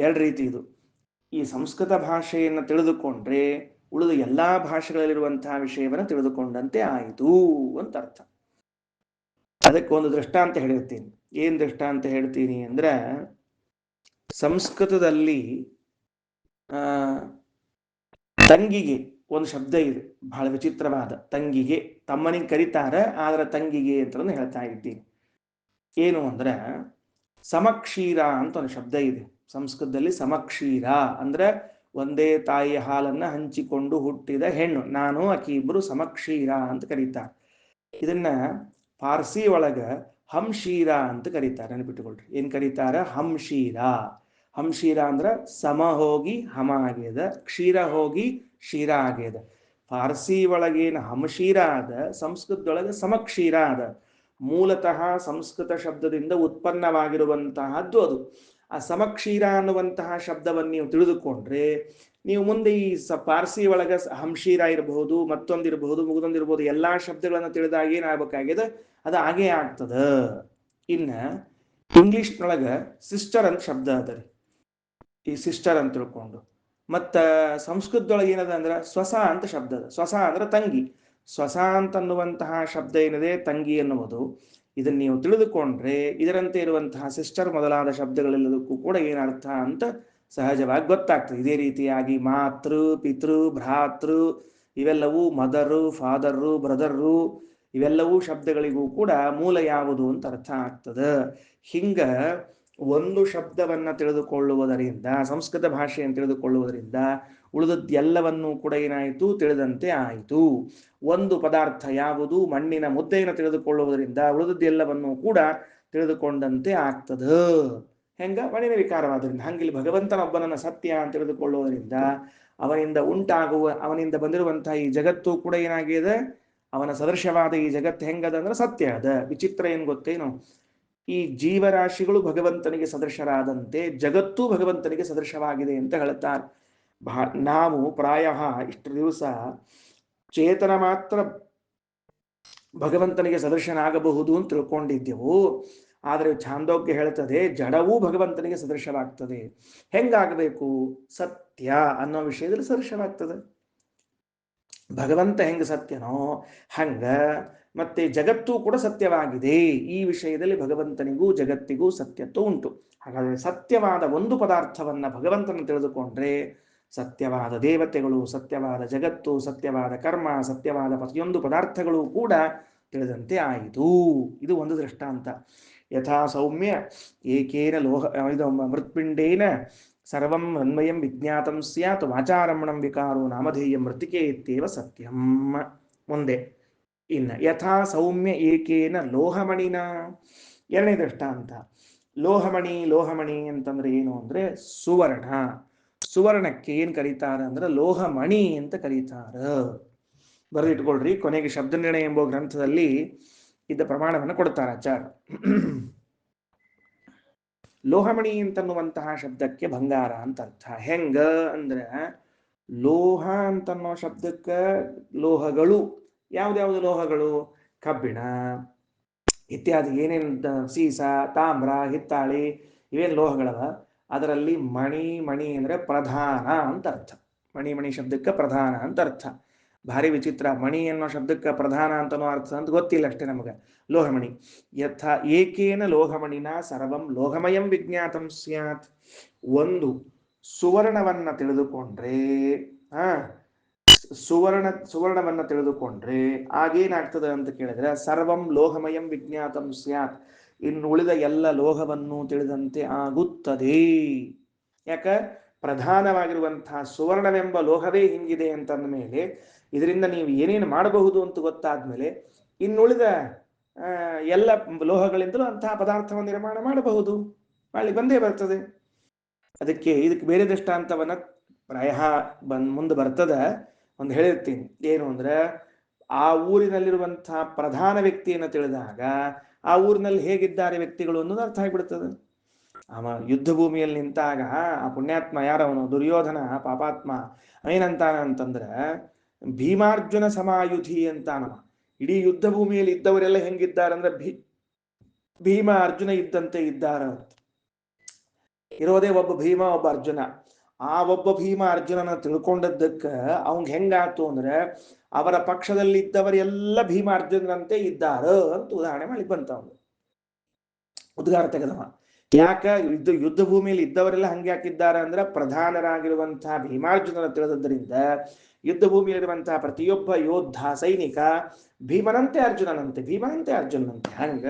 ಎರಡು ರೀತಿ ಇದು. ಈ ಸಂಸ್ಕೃತ ಭಾಷೆಯನ್ನು ತಿಳಿದುಕೊಂಡ್ರೆ ಉಳಿದ ಎಲ್ಲಾ ಭಾಷೆಗಳಲ್ಲಿರುವಂತಹ ವಿಷಯವನ್ನು ತಿಳಿದುಕೊಂಡಂತೆ ಆಯಿತು ಅಂತ ಅರ್ಥ. ಅದಕ್ಕೆ ಒಂದು ದೃಷ್ಟಾಂತ ಹೇಳಿರ್ತೀನಿ. ಏನ್ ದೃಷ್ಟಾಂತ ಹೇಳ್ತೀನಿ ಅಂದ್ರೆ, ಸಂಸ್ಕೃತದಲ್ಲಿ ತಂಗಿಗೆ ಒಂದು ಶಬ್ದ ಇದೆ, ಬಹಳ ವಿಚಿತ್ರವಾದ. ತಂಗಿಗೆ, ತಮ್ಮನಿಗೆ ಕರೀತಾರ, ಆದ್ರೆ ತಂಗಿಗೆ ಅಂತ ಹೇಳ್ತಾ ಇದ್ದೀನಿ. ಏನು ಅಂದ್ರೆ ಸಮಕ್ಷೀರ ಅಂತ ಒಂದು ಶಬ್ದ ಇದೆ ಸಂಸ್ಕೃತದಲ್ಲಿ. ಸಮಕ್ಷೀರ ಅಂದ್ರೆ ಒಂದೇ ತಾಯಿಯ ಹಾಲನ್ನ ಹಂಚಿಕೊಂಡು ಹುಟ್ಟಿದ ಹೆಣ್ಣು. ನಾನು ಆಕಿ ಇಬ್ರು ಸಮಕ್ಷೀರ ಅಂತ ಕರೀತಾರೆ. ಇದನ್ನ ಪಾರ್ಸಿ ಒಳಗ ಹಂಶೀರ ಅಂತ ಕರೀತಾರೆ. ನೆನಪಿಟ್ಟುಕೊಳ್ರಿ, ಏನ್ ಕರೀತಾರ? ಹಂಶೀರ. ಹಂಶೀರ ಅಂದ್ರ ಸಮ ಹೋಗಿ ಹಮ ಆಗ್ಯದ, ಕ್ಷೀರ ಹೋಗಿ ಶೀರ ಆಗ್ಯದ. ಪಾರ್ಸಿ ಒಳಗೇನು ಹಂಶೀರ ಅದ, ಸಂಸ್ಕೃತದೊಳಗೆ ಸಮಕ್ಷೀರ ಅದ. ಮೂಲತಃ ಸಂಸ್ಕೃತ ಶಬ್ದದಿಂದ ಉತ್ಪನ್ನವಾಗಿರುವಂತಹದ್ದು ಅದು. ಆ ಸಮಕ್ಷೀರ ಅನ್ನುವಂತಹ ಶಬ್ದವನ್ನು ನೀವು ತಿಳಿದುಕೊಂಡ್ರೆ ನೀವು ಮುಂದೆ ಈ ಪಾರ್ಸಿ ಒಳಗ ಹಂಶೀರ ಇರಬಹುದು, ಮತ್ತೊಂದಿರಬಹುದು, ಮುಗಿದೊಂದಿರಬಹುದು, ಎಲ್ಲಾ ಶಬ್ದಗಳನ್ನು ತಿಳಿದಾಗ ಏನಾಗಬೇಕಾಗಿದೆ, ಅದು ಹಾಗೇ ಆಗ್ತದ. ಇನ್ನ ಇಂಗ್ಲಿಷ್ನೊಳಗ ಸಿಸ್ಟರ್ ಅಂತ ಶಬ್ದ ಅದ ರೀ, ಈ ಸಿಸ್ಟರ್ ಅಂತ ತಿಳ್ಕೊಂಡು. ಮತ್ತ ಸಂಸ್ಕೃತದೊಳಗೆ ಏನದ ಅಂದ್ರೆ ಸ್ವಸ ಅಂತ ಶಬ್ದ ಅದ. ಸ್ವಸ ಅಂದ್ರೆ ತಂಗಿ. ಸ್ವಸ ಅಂತನ್ನುವಂತಹ ಶಬ್ದ ಏನಿದೆ, ತಂಗಿ ಎನ್ನುವುದು, ಇದನ್ನ ನೀವು ತಿಳಿದುಕೊಂಡ್ರೆ ಇದರಂತೆ ಇರುವಂತಹ ಸಿಸ್ಟರ್ ಮೊದಲಾದ ಶಬ್ದಗಳೆಲ್ಲದಕ್ಕೂ ಕೂಡ ಏನರ್ಥ ಅಂತ ಸಹಜವಾಗಿ ಗೊತ್ತಾಗ್ತದೆ. ಇದೇ ರೀತಿಯಾಗಿ ಮಾತೃ, ಪಿತೃ, ಭ್ರಾತೃ ಇವೆಲ್ಲವೂ, ಮದರು, ಫಾದರು, ಬ್ರದರು ಇವೆಲ್ಲವೂ ಶಬ್ದಗಳಿಗೂ ಕೂಡ ಮೂಲ ಯಾವುದು ಅಂತ ಅರ್ಥ ಆಗ್ತದೆ. ಹಿಂಗ ಒಂದು ಶಬ್ದವನ್ನ ತಿಳಿದುಕೊಳ್ಳುವುದರಿಂದ, ಸಂಸ್ಕೃತ ಭಾಷೆಯನ್ನು ತಿಳಿದುಕೊಳ್ಳುವುದರಿಂದ ಉಳಿದದ್ದೆಲ್ಲವನ್ನೂ ಕೂಡ ಏನಾಯಿತು, ತಿಳಿದಂತೆ ಆಯಿತು. ಒಂದು ಪದಾರ್ಥ ಯಾವುದು, ಮಣ್ಣಿನ ಮುದ್ದೆಯನ್ನು ತಿಳಿದುಕೊಳ್ಳುವುದರಿಂದ ಉಳಿದದ್ದೆಲ್ಲವನ್ನೂ ಕೂಡ ತಿಳಿದುಕೊಂಡಂತೆ ಆಗ್ತದ. ಹೆಂಗ? ಮಣ್ಣಿನ ವಿಕಾರವಾದ್ರಿಂದ. ಹಂಗಿಲ್ಲಿ ಭಗವಂತನೊಬ್ಬನನ್ನ ಸತ್ಯ ಅಂತ ತಿಳಿದುಕೊಳ್ಳುವುದರಿಂದ ಅವನಿಂದ ಉಂಟಾಗುವ, ಅವನಿಂದ ಬಂದಿರುವಂತಹ ಈ ಜಗತ್ತು ಕೂಡ ಏನಾಗಿದೆ, ಅವನ ಸದೃಶವಾದ ಈ ಜಗತ್ತು ಹೆಂಗದ ಅಂದ್ರೆ ಸತ್ಯ ಅದ. ವಿಚಿತ್ರ ಏನ್ ಗೊತ್ತೇನು, ಈ ಜೀವರಾಶಿಗಳು ಭಗವಂತನಿಗೆ ಸದೃಶರಾದಂತೆ ಜಗತ್ತು ಭಗವಂತನಿಗೆ ಸದೃಶವಾಗಿದೆ ಅಂತ ಹೇಳ್ತಾರೆ. ನಾವು ಪ್ರಾಯ ಇಷ್ಟು ದಿವಸ ಚೇತನ ಮಾತ್ರ ಭಗವಂತನಿಗೆ ಸದೃಶನಾಗಬಹುದು ಅಂತ ತಿಳ್ಕೊಂಡಿದ್ದೆವು. ಆದರೆ ಛಾಂದೋಗ್ಯ ಹೇಳ್ತದೆ ಜಡವೂ ಭಗವಂತನಿಗೆ ಸದೃಶವಾಗ್ತದೆ. ಹೆಂಗಾಗಬೇಕು? ಸತ್ಯ ಅನ್ನೋ ವಿಷಯದಲ್ಲಿ ಸದೃಶವಾಗ್ತದೆ. ಭಗವಂತ ಹೆಂಗ ಸತ್ಯನೋ ಹಂಗ ಮತ್ತೆ ಜಗತ್ತು ಕೂಡ ಸತ್ಯವಾಗಿದೆ. ಈ ವಿಷಯದಲ್ಲಿ ಭಗವಂತನಿಗೂ ಜಗತ್ತಿಗೂ ಸತ್ಯತ್ವ ಉಂಟು. ಹಾಗಾದರೆ ಸತ್ಯವಾದ ಒಂದು ಪದಾರ್ಥವನ್ನ ಭಗವಂತನ ತಿಳಿದುಕೊಂಡ್ರೆ ಸತ್ಯವಾದ ದೇವತೆಗಳು, ಸತ್ಯವಾದ ಜಗತ್ತು, ಸತ್ಯವಾದ ಕರ್ಮ, ಸತ್ಯವಾದ ಪ್ರತಿಯೊಂದು ಪದಾರ್ಥಗಳು ಕೂಡ ತಿಳಿದಂತೆ ಆಯಿತು. ಇದು ಒಂದು ದೃಷ್ಟಾಂತ. ಯಥಾ ಸೌಮ್ಯ ಏಕೇನ ಮೃತ್ಪಿಂಡೇನ ಸರ್ವಂ ಅನ್ವಯಂ ವಿಜ್ಞಾತಂ ಸ್ಯಾತ್ ವಾಚಾರಮಣಂ ವಿಕಾರೋ ನಾಮಧೇಯ ಮೃತಿಕೆ ಇತ್ಯೇವ ಸತ್ಯಂ. ಮುಂದೆ ಇನ್ನ ಯಥಾ ಸೌಮ್ಯ ಏಕೇನ ಲೋಹಮಣಿನ. ಎರಡನೇ ದೃಷ್ಟಾಂತ ಲೋಹಮಣಿ. ಲೋಹಮಣಿ ಅಂತಂದ್ರೆ ಏನು ಅಂದ್ರೆ ಸುವರ್ಣ. ಸುವರ್ಣಕ್ಕೆ ಏನ್ ಕರೀತಾರ ಅಂದ್ರೆ ಲೋಹಮಣಿ ಅಂತ ಕರೀತಾರ. ಬರೆದಿಟ್ಕೊಳ್ರಿ, ಕೊನೆಗೆ ಶಬ್ದ ನಿರ್ಣಯ ಎಂಬ ಗ್ರಂಥದಲ್ಲಿ ಇದ್ದ ಪ್ರಮಾಣವನ್ನು ಕೊಡ್ತಾರ ಆಚಾರ್ಯ. ಲೋಹಮಣಿ ಅಂತನ್ನುವಂತಹ ಶಬ್ದಕ್ಕೆ ಬಂಗಾರ ಅಂತ ಅರ್ಥ. ಹೆಂಗ ಅಂದ್ರೆ ಲೋಹ ಅಂತನ್ನೋ ಶಬ್ದಕ್ಕ ಲೋಹಗಳು, ಯಾವ್ದ್ಯಾವ್ದು ಲೋಹಗಳು? ಕಬ್ಬಿಣ ಇತ್ಯಾದಿ ಏನೇನು, ಸೀಸ, ತಾಮ್ರ, ಹಿತ್ತಾಳಿ ಇವೇನು ಲೋಹಗಳವ. ಅದರಲ್ಲಿ ಮಣಿ. ಮಣಿ ಅಂದ್ರೆ ಪ್ರಧಾನ ಅಂತ ಅರ್ಥ. ಮಣಿ ಶಬ್ದಕ್ಕೆ ಪ್ರಧಾನ ಅಂತ ಅರ್ಥ. ಭಾರಿ ವಿಚಿತ್ರ. ಮಣಿ ಅನ್ನೋ ಶಬ್ದಕ್ಕೆ ಪ್ರಧಾನ ಅಂತನೋ ಅರ್ಥ ಅಂತ ಗೊತ್ತಿಲ್ಲ ಅಷ್ಟೇ ನಮಗೆ. ಲೋಹಮಣಿ. ಯಥಾ ಏಕೇನ ಲೋಹಮಣಿನ ಸರ್ವಂ ಲೋಹಮಯಂ ವಿಜ್ಞಾತಂ ಸ್ಯಾತ್. ಒಂದು ಸುವರ್ಣವನ್ನ ತಿಳಿದುಕೊಂಡ್ರೆ, ಸುವರ್ಣವನ್ನ ತಿಳಿದುಕೊಂಡ್ರೆ ಆಗೇನಾಗ್ತದೆ ಅಂತ ಕೇಳಿದ್ರೆ ಸರ್ವಂ ಲೋಹಮಯಂ ವಿಜ್ಞಾತಂ ಸ್ಯಾತ್. ಇನ್ನು ಉಳಿದ ಎಲ್ಲ ಲೋಹವನ್ನು ತಿಳಿದಂತೆ ಆಗುತ್ತದೆ. ಯಾಕ? ಪ್ರಧಾನವಾಗಿರುವಂತಹ ಸುವರ್ಣವೆಂಬ ಲೋಹವೇ ಹಿಂಗಿದೆ ಅಂತಂದ ಮೇಲೆ ಇದರಿಂದ ನೀವು ಏನೇನು ಮಾಡಬಹುದು ಅಂತ ಗೊತ್ತಾದ್ಮೇಲೆ ಇನ್ನುಳಿದ ಎಲ್ಲ ಲೋಹಗಳಿಂದಲೂ ಅಂತಹ ಪದಾರ್ಥವನ್ನು ನಿರ್ಮಾಣ ಮಾಡಬಹುದು, ಮಾಡಿ ಬಂದೇ ಬರ್ತದೆ. ಇದಕ್ಕೆ ಬೇರೆ ದೃಷ್ಟಾಂತವನ್ನ ಪ್ರಾಯ ಮುಂದೆ ಬರ್ತದ. ಒಂದು ಹೇಳಿರ್ತೀನಿ. ಏನು ಅಂದ್ರೆ ಆ ಊರಿನಲ್ಲಿರುವಂತಹ ಪ್ರಧಾನ ವ್ಯಕ್ತಿಯನ್ನು ತಿಳಿದಾಗ ಆ ಊರಿನಲ್ಲಿ ಹೇಗಿದ್ದಾರೆ ವ್ಯಕ್ತಿಗಳು ಅನ್ನೋದು ಅರ್ಥ ಆಗಿಬಿಡ್ತದೆ. ಅವ ಯುದ್ಧ ಭೂಮಿಯಲ್ಲಿ ನಿಂತಾಗ ಆ ಪುಣ್ಯಾತ್ಮ ಯಾರವನು ದುರ್ಯೋಧನ ಪಾಪಾತ್ಮ ಏನಂತಾನ ಅಂತಂದ್ರೆ ಭೀಮಾರ್ಜುನ ಸಮಾಯುಧಿ ಅಂತಾನವ. ಇಡೀ ಯುದ್ಧ ಭೂಮಿಯಲ್ಲಿ ಇದ್ದವರೆಲ್ಲ ಹೆಂಗಿದ್ದಾರಂದ್ರೆ ಭೀಮ ಅರ್ಜುನ ಇದ್ದಂತೆ ಇದ್ದಾರ. ಇರೋದೇ ಒಬ್ಬ ಭೀಮ ಒಬ್ಬ ಅರ್ಜುನ. ಆ ಒಬ್ಬ ಭೀಮ ಅರ್ಜುನನ ತಿಳ್ಕೊಂಡದ್ದಕ್ಕ ಅವಂಗ ಹೆಂಗಾತು ಅಂದ್ರೆ ಅವರ ಪಕ್ಷದಲ್ಲಿ ಇದ್ದವರೆಲ್ಲ ಭೀಮ ಅರ್ಜುನರಂತೆ ಇದ್ದಾರ ಅಂತ ಉದಾಹರಣೆ ಮಾಡಿ ಬಂತ ಅವನು ಉದ್ಗಾರ ತೆಗೆದವ. ಯಾಕ ಯುದ್ಧ ಭೂಮಿಯಲ್ಲಿ ಇದ್ದವರೆಲ್ಲ ಹಂಗೆ ಹಾಕಿದ್ದಾರೆ ಅಂದ್ರೆ ಪ್ರಧಾನರಾಗಿರುವಂತಹ ಭೀಮಾರ್ಜುನರ ತಿಳಿದದ್ದರಿಂದ ಯುದ್ಧ ಭೂಮಿಯಲ್ಲಿರುವಂತಹ ಪ್ರತಿಯೊಬ್ಬ ಯೋಧ ಸೈನಿಕ ಭೀಮನಂತೆ ಅರ್ಜುನನಂತೆ ಭೀಮನಂತೆ ಅರ್ಜುನನಂತೆ. ಹಂಗ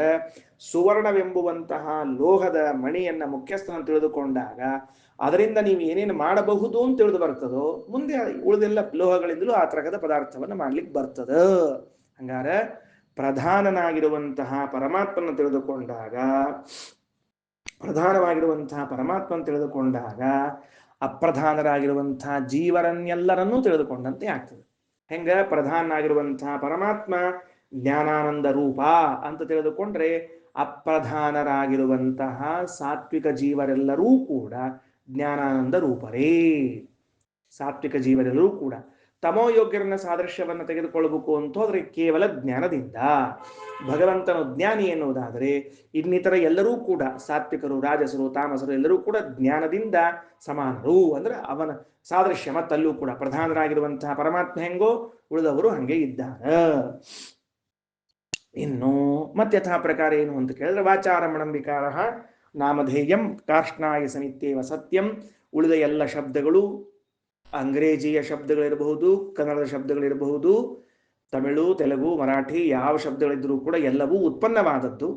ಸುವರ್ಣವೆಂಬುವಂತಹ ಲೋಹದ ಮಣಿಯನ್ನ ಮುಖ್ಯಸ್ಥನ ತಿಳಿದುಕೊಂಡಾಗ ಅದರಿಂದ ನೀವು ಏನೇನು ಮಾಡಬಹುದು ಅಂತ ತಿಳಿದು ಬರ್ತದೋ ಮುಂದೆ ಉಳಿದೆಲ್ಲ ಲೋಹಗಳಿಂದಲೂ ಆ ತರಹದ ಪದಾರ್ಥವನ್ನು ಮಾಡ್ಲಿಕ್ಕೆ ಬರ್ತದ. ಹಂಗಾರ ಪ್ರಧಾನನಾಗಿರುವಂತಹ ಪರಮಾತ್ಮನ ತಿಳಿದುಕೊಂಡಾಗ ಅಪ್ರಧಾನರಾಗಿರುವಂತಹ ಜೀವರನ್ನೆಲ್ಲರನ್ನೂ ತಿಳಿದುಕೊಂಡಂತೆ ಆಗ್ತದೆ. ಹೆಂಗ ಪ್ರಧಾನನಾಗಿರುವಂತಹ ಪರಮಾತ್ಮ ಜ್ಞಾನಾನಂದ ರೂಪ ಅಂತ ತಿಳಿದುಕೊಂಡ್ರೆ ಅಪ್ರಧಾನರಾಗಿರುವಂತಹ ಸಾತ್ವಿಕ ಜೀವರೆಲ್ಲರೂ ಕೂಡ ಜ್ಞಾನಾನಂದ ರೂಪರೇ. ಸಾತ್ವಿಕ ಜೀವರೆಲ್ಲರೂ ಕೂಡ ತಮೋಯೋಗ್ಯರನ್ನ ಸಾದೃಶ್ಯವನ್ನು ತೆಗೆದುಕೊಳ್ಳಬೇಕು ಅಂತ ಹೋದ್ರೆ ಕೇವಲ ಜ್ಞಾನದಿಂದ. ಭಗವಂತನು ಜ್ಞಾನಿ ಎನ್ನುವುದಾದರೆ ಇನ್ನಿತರ ಎಲ್ಲರೂ ಕೂಡ ಸಾತ್ವಿಕರು ರಾಜಸರು ತಾಮಸರು ಎಲ್ಲರೂ ಕೂಡ ಜ್ಞಾನದಿಂದ ಸಮಾನರು. ಅಂದ್ರೆ ಅವನ ಸಾದೃಶ್ಯ ಮತ್ತಲ್ಲೂ ಕೂಡ ಪ್ರಧಾನರಾಗಿರುವಂತಹ ಪರಮಾತ್ಮ ಹೆಂಗೋ ಉಳಿದವರು ಹಂಗೆ ಇದ್ದಾರೆ. ಇನ್ನು ಮತ್ತೆ ಯಥಾ ಪ್ರಕಾರ ಏನು ಅಂತ ಕೇಳಿದ್ರೆ ವಾಚಾರಮಣಂ ವಿಕಾರ ನಾಮಧೇಯಂ ಕಾರ್ಷ್ಣಾಯ ಸಮಿತ್ಯೇವ ಸತ್ಯಂ. ಉಳಿದ ಎಲ್ಲ ಶಬ್ದಗಳು ಅಂಗ್ರೇಜಿಯ ಶಬ್ದಗಳಿರಬಹುದು, ಕನ್ನಡದ ಶಬ್ದಗಳಿರಬಹುದು, ತಮಿಳು ತೆಲುಗು ಮರಾಠಿ ಯಾವ ಶಬ್ದಗಳಿದ್ರೂ ಕೂಡ ಎಲ್ಲವೂ ಉತ್ಪನ್ನವಾದದ್ದು.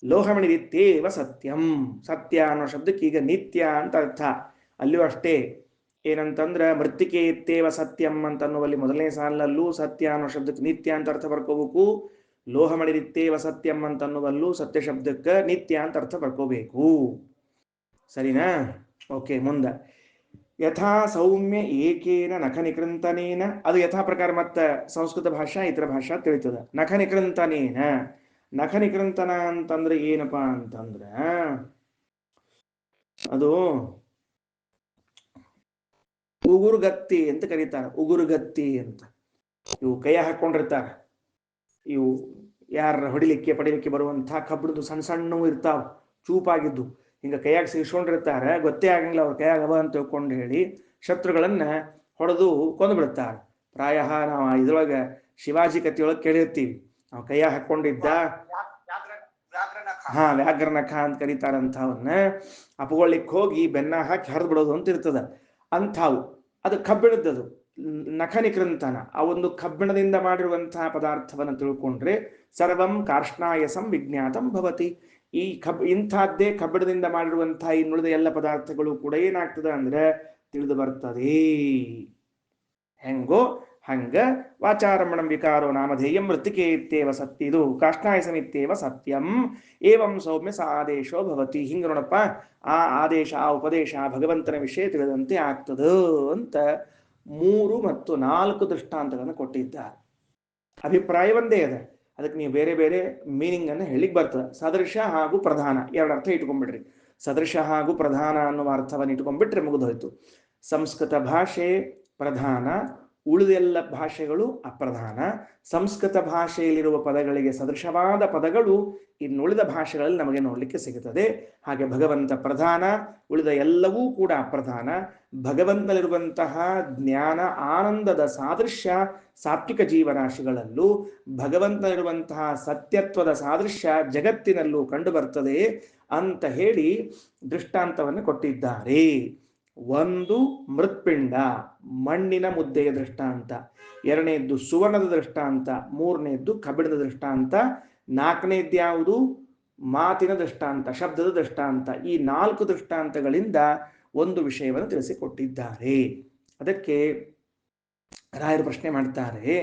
ಲೋಹಮಣಿರಿತ್ಯೇವ ಸತ್ಯಂ. ಸತ್ಯ ಅನ್ನೋ ಶಬ್ದಕ್ಕೆ ಈಗ ನಿತ್ಯ ಅಂತ ಅರ್ಥ. ಅಲ್ಲಿಯೂ ಅಷ್ಟೇ ಏನಂತಂದ್ರೆ ಮೃತ್ತಿಕೆ ಇತ್ತೇವ ಸತ್ಯಂ ಅಂತನ್ನುವಲ್ಲಿ ಮೊದಲನೇ ಸಾಲಲ್ಲೂ ಸತ್ಯ ಅನ್ನೋ ಶಬ್ದಕ್ಕೆ ನಿತ್ಯ ಅಂತ ಅರ್ಥ ಬರ್ಕೋಬೇಕು. ಲೋಹಮಣಿರಿತ್ತೇವ ಸತ್ಯಂ ಅಂತನ್ನುವಲ್ಲೂ ಸತ್ಯ ಶಬ್ದಕ್ಕೆ ನಿತ್ಯ ಅಂತ ಅರ್ಥ ಬರ್ಕೋಬೇಕು. ಸರಿನಾ? ಓಕೆ, ಮುಂದೆ ಯಥಾ ಸೌಮ್ಯ ಏಕೇನ ನಖ ನಿಕೃಂತನೇನ. ಅದು ಯಥಾ ಪ್ರಕಾರ ಮತ್ತೆ ಸಂಸ್ಕೃತ ಭಾಷಾ ಇತರ ಭಾಷಾ ತಿಳಿತದ. ನಖ ನಿಕೃಂತನೇನ. ನಖ ನಿಕೃಂತನ ಅಂತಂದ್ರೆ ಏನಪ್ಪಾ ಅಂತಂದ್ರ ಅದು ಉಗುರುಗತ್ತಿ ಅಂತ ಕರೀತಾರೆ. ಉಗುರುಗತ್ತಿ ಅಂತ ಇವು ಕೈ ಹಾಕೊಂಡಿರ್ತಾರ. ಇವು ಯಾರ ಹೊಡಿಲಿಕ್ಕೆ ಪಡಿಲಿಕ್ಕೆ ಬರುವಂತಹ ಕಬ್ಬಿಣದ್ದು ಸಣ್ಣ ಸಣ್ಣವು ಇರ್ತಾವ, ಚೂಪಾಗಿದ್ದು. ಹಿಂಗ ಕೈಯಾಗ ಸಿಗಿಸ್ಕೊಂಡಿರ್ತಾರೆ, ಗೊತ್ತೇ ಆಗಂಗಿಲ್ಲ ಅವ್ರ ಕೈಯಾಗ ಅವ ಅಂತ ತಿಳ್ಕೊಂಡು ಹೇಳಿ ಶತ್ರುಗಳನ್ನ ಹೊಡೆದು ಕೊಂದು ಬಿಡ್ತಾರೆ. ಪ್ರಾಯ ನಾವು ಇದ್ರೊಳಗೆ ಶಿವಾಜಿ ಕಥೆಯೊಳಗೆ ಕೇಳಿರ್ತೀವಿ. ನಾವು ಕೈಯಾಗ ಹಾಕೊಂಡಿದ್ದ ವ್ಯಾಘ್ರನಖ ಅಂತ ಕರೀತಾರಂಥವನ್ನ ಅಪಗೊಳ್ಳಿಕ್ಕೆ ಹೋಗಿ ಬೆನ್ನ ಹಾಕಿ ಹರಿದು ಬಿಡೋದು ಅಂತ ಇರ್ತದ. ಅಂಥವು ಅದು ಕಬ್ಬಿಣದ್ದದು ನಖ ನಿಕೃಂತನ. ಆ ಒಂದು ಕಬ್ಬಿಣದಿಂದ ಮಾಡಿರುವಂತಹ ಪದಾರ್ಥವನ್ನು ತಿಳ್ಕೊಂಡ್ರೆ ಸರ್ವಂ ಕಾರ್ಷ್ಣಾಯಸಂ ವಿಜ್ಞಾತಂ ಭವತಿ. ಈ ಇಂಥದ್ದೇ ಕಬ್ಬಿಣದಿಂದ ಮಾಡಿರುವಂತಹ ಇನ್ನುಳಿದ ಎಲ್ಲ ಪದಾರ್ಥಗಳು ಕೂಡ ಏನಾಗ್ತದೆ ಅಂದ್ರೆ ತಿಳಿದು ಬರ್ತದೆ. ಹೆಂಗೋ ಹಂಗ ವಾಚಾರಮಣಂ ವಿಕಾರೋ ನಾಮಧೇಯಂ ಮೃತ್ತಿಕೆ ಇತ್ತೇವ ಸತ್ಯ. ಇದು ಕಾಷ್ಣಾಯಸಮಿತ್ತೇವ ಸತ್ಯಂ ಏವಂ ಸೌಮ್ಯ ಸ ಆದೇಶೋ ಭವತಿ. ಹಿಂಗ ನೋಡಪ್ಪ, ಆ ಆದೇಶ ಆ ಉಪದೇಶ ಭಗವಂತನ ವಿಷಯ ತಿಳಿದಂತೆ ಆಗ್ತದ ಅಂತ 3 ಮತ್ತು 4 ದೃಷ್ಟಾಂತಗಳನ್ನು ಕೊಟ್ಟಿದ್ದಾರೆ. ಅಭಿಪ್ರಾಯ ಒಂದೇ ಅದ, ಅದಕ್ಕೆ ನೀವು ಬೇರೆ ಬೇರೆ ಮೀನಿಂಗ್ ಅನ್ನು ಹೇಳಿಕ್ ಬರ್ತದೆ. ಸದೃಶ ಹಾಗೂ ಪ್ರಧಾನ 2 ಅರ್ಥ ಇಟ್ಕೊಂಡ್ಬಿಡ್ರಿ. ಸದೃಶ ಹಾಗೂ ಪ್ರಧಾನ ಅನ್ನುವ ಅರ್ಥವನ್ನು ಇಟ್ಕೊಂಡ್ಬಿಟ್ರೆ ಮುಗಿದೋಯ್ತು. ಸಂಸ್ಕೃತ ಭಾಷೆ ಪ್ರಧಾನ, ಉಳಿದೆಲ್ಲ ಭಾಷೆಗಳು ಅಪ್ರಧಾನ. ಸಂಸ್ಕೃತ ಭಾಷೆಯಲ್ಲಿರುವ ಪದಗಳಿಗೆ ಸದೃಶವಾದ ಪದಗಳು ಇನ್ನುಳಿದ ಭಾಷೆಗಳಲ್ಲಿ ನಮಗೆ ನೋಡಲಿಕ್ಕೆ ಸಿಗುತ್ತದೆ. ಹಾಗೆ ಭಗವಂತ ಪ್ರಧಾನ, ಉಳಿದ ಎಲ್ಲವೂ ಕೂಡ ಅಪ್ರಧಾನ. ಭಗವಂತನಲ್ಲಿರುವಂತಹ ಜ್ಞಾನ ಆನಂದದ ಸಾದೃಶ್ಯ ಸಾತ್ವಿಕ ಜೀವರಾಶಿಗಳಲ್ಲೂ, ಭಗವಂತನಿರುವಂತಹ ಸತ್ಯತ್ವದ ಸಾದೃಶ್ಯ ಜಗತ್ತಿನಲ್ಲೂ ಕಂಡು ಬರ್ತದೆ ಅಂತ ಹೇಳಿ ದೃಷ್ಟಾಂತವನ್ನು ಕೊಟ್ಟಿದ್ದಾರೆ. 1 ಮೃತ್ಪಿಂಡ ಮಣ್ಣಿನ ಮುದ್ದೆಯ ದೃಷ್ಟಾಂತ, 2ನೇದ್ದು ಸುವರ್ಣದ ದೃಷ್ಟಾಂತ, 3ನೇದ್ದು ಕಬ್ಬಿಣದ ದೃಷ್ಟಾಂತ, 4ನೇದ್ದು ಯಾವುದು ಮಾತಿನ ದೃಷ್ಟಾಂತ, ಶಬ್ದದ ದೃಷ್ಟಾಂತ. ಈ 4 ದೃಷ್ಟಾಂತಗಳಿಂದ ಒಂದು ವಿಷಯವನ್ನು ತಿಳಿಸಿಕೊಟ್ಟಿದ್ದಾರೆ. ಅದಕ್ಕೆ ರಾಯರು ಪ್ರಶ್ನೆ ಮಾಡ್ತಾರೆ,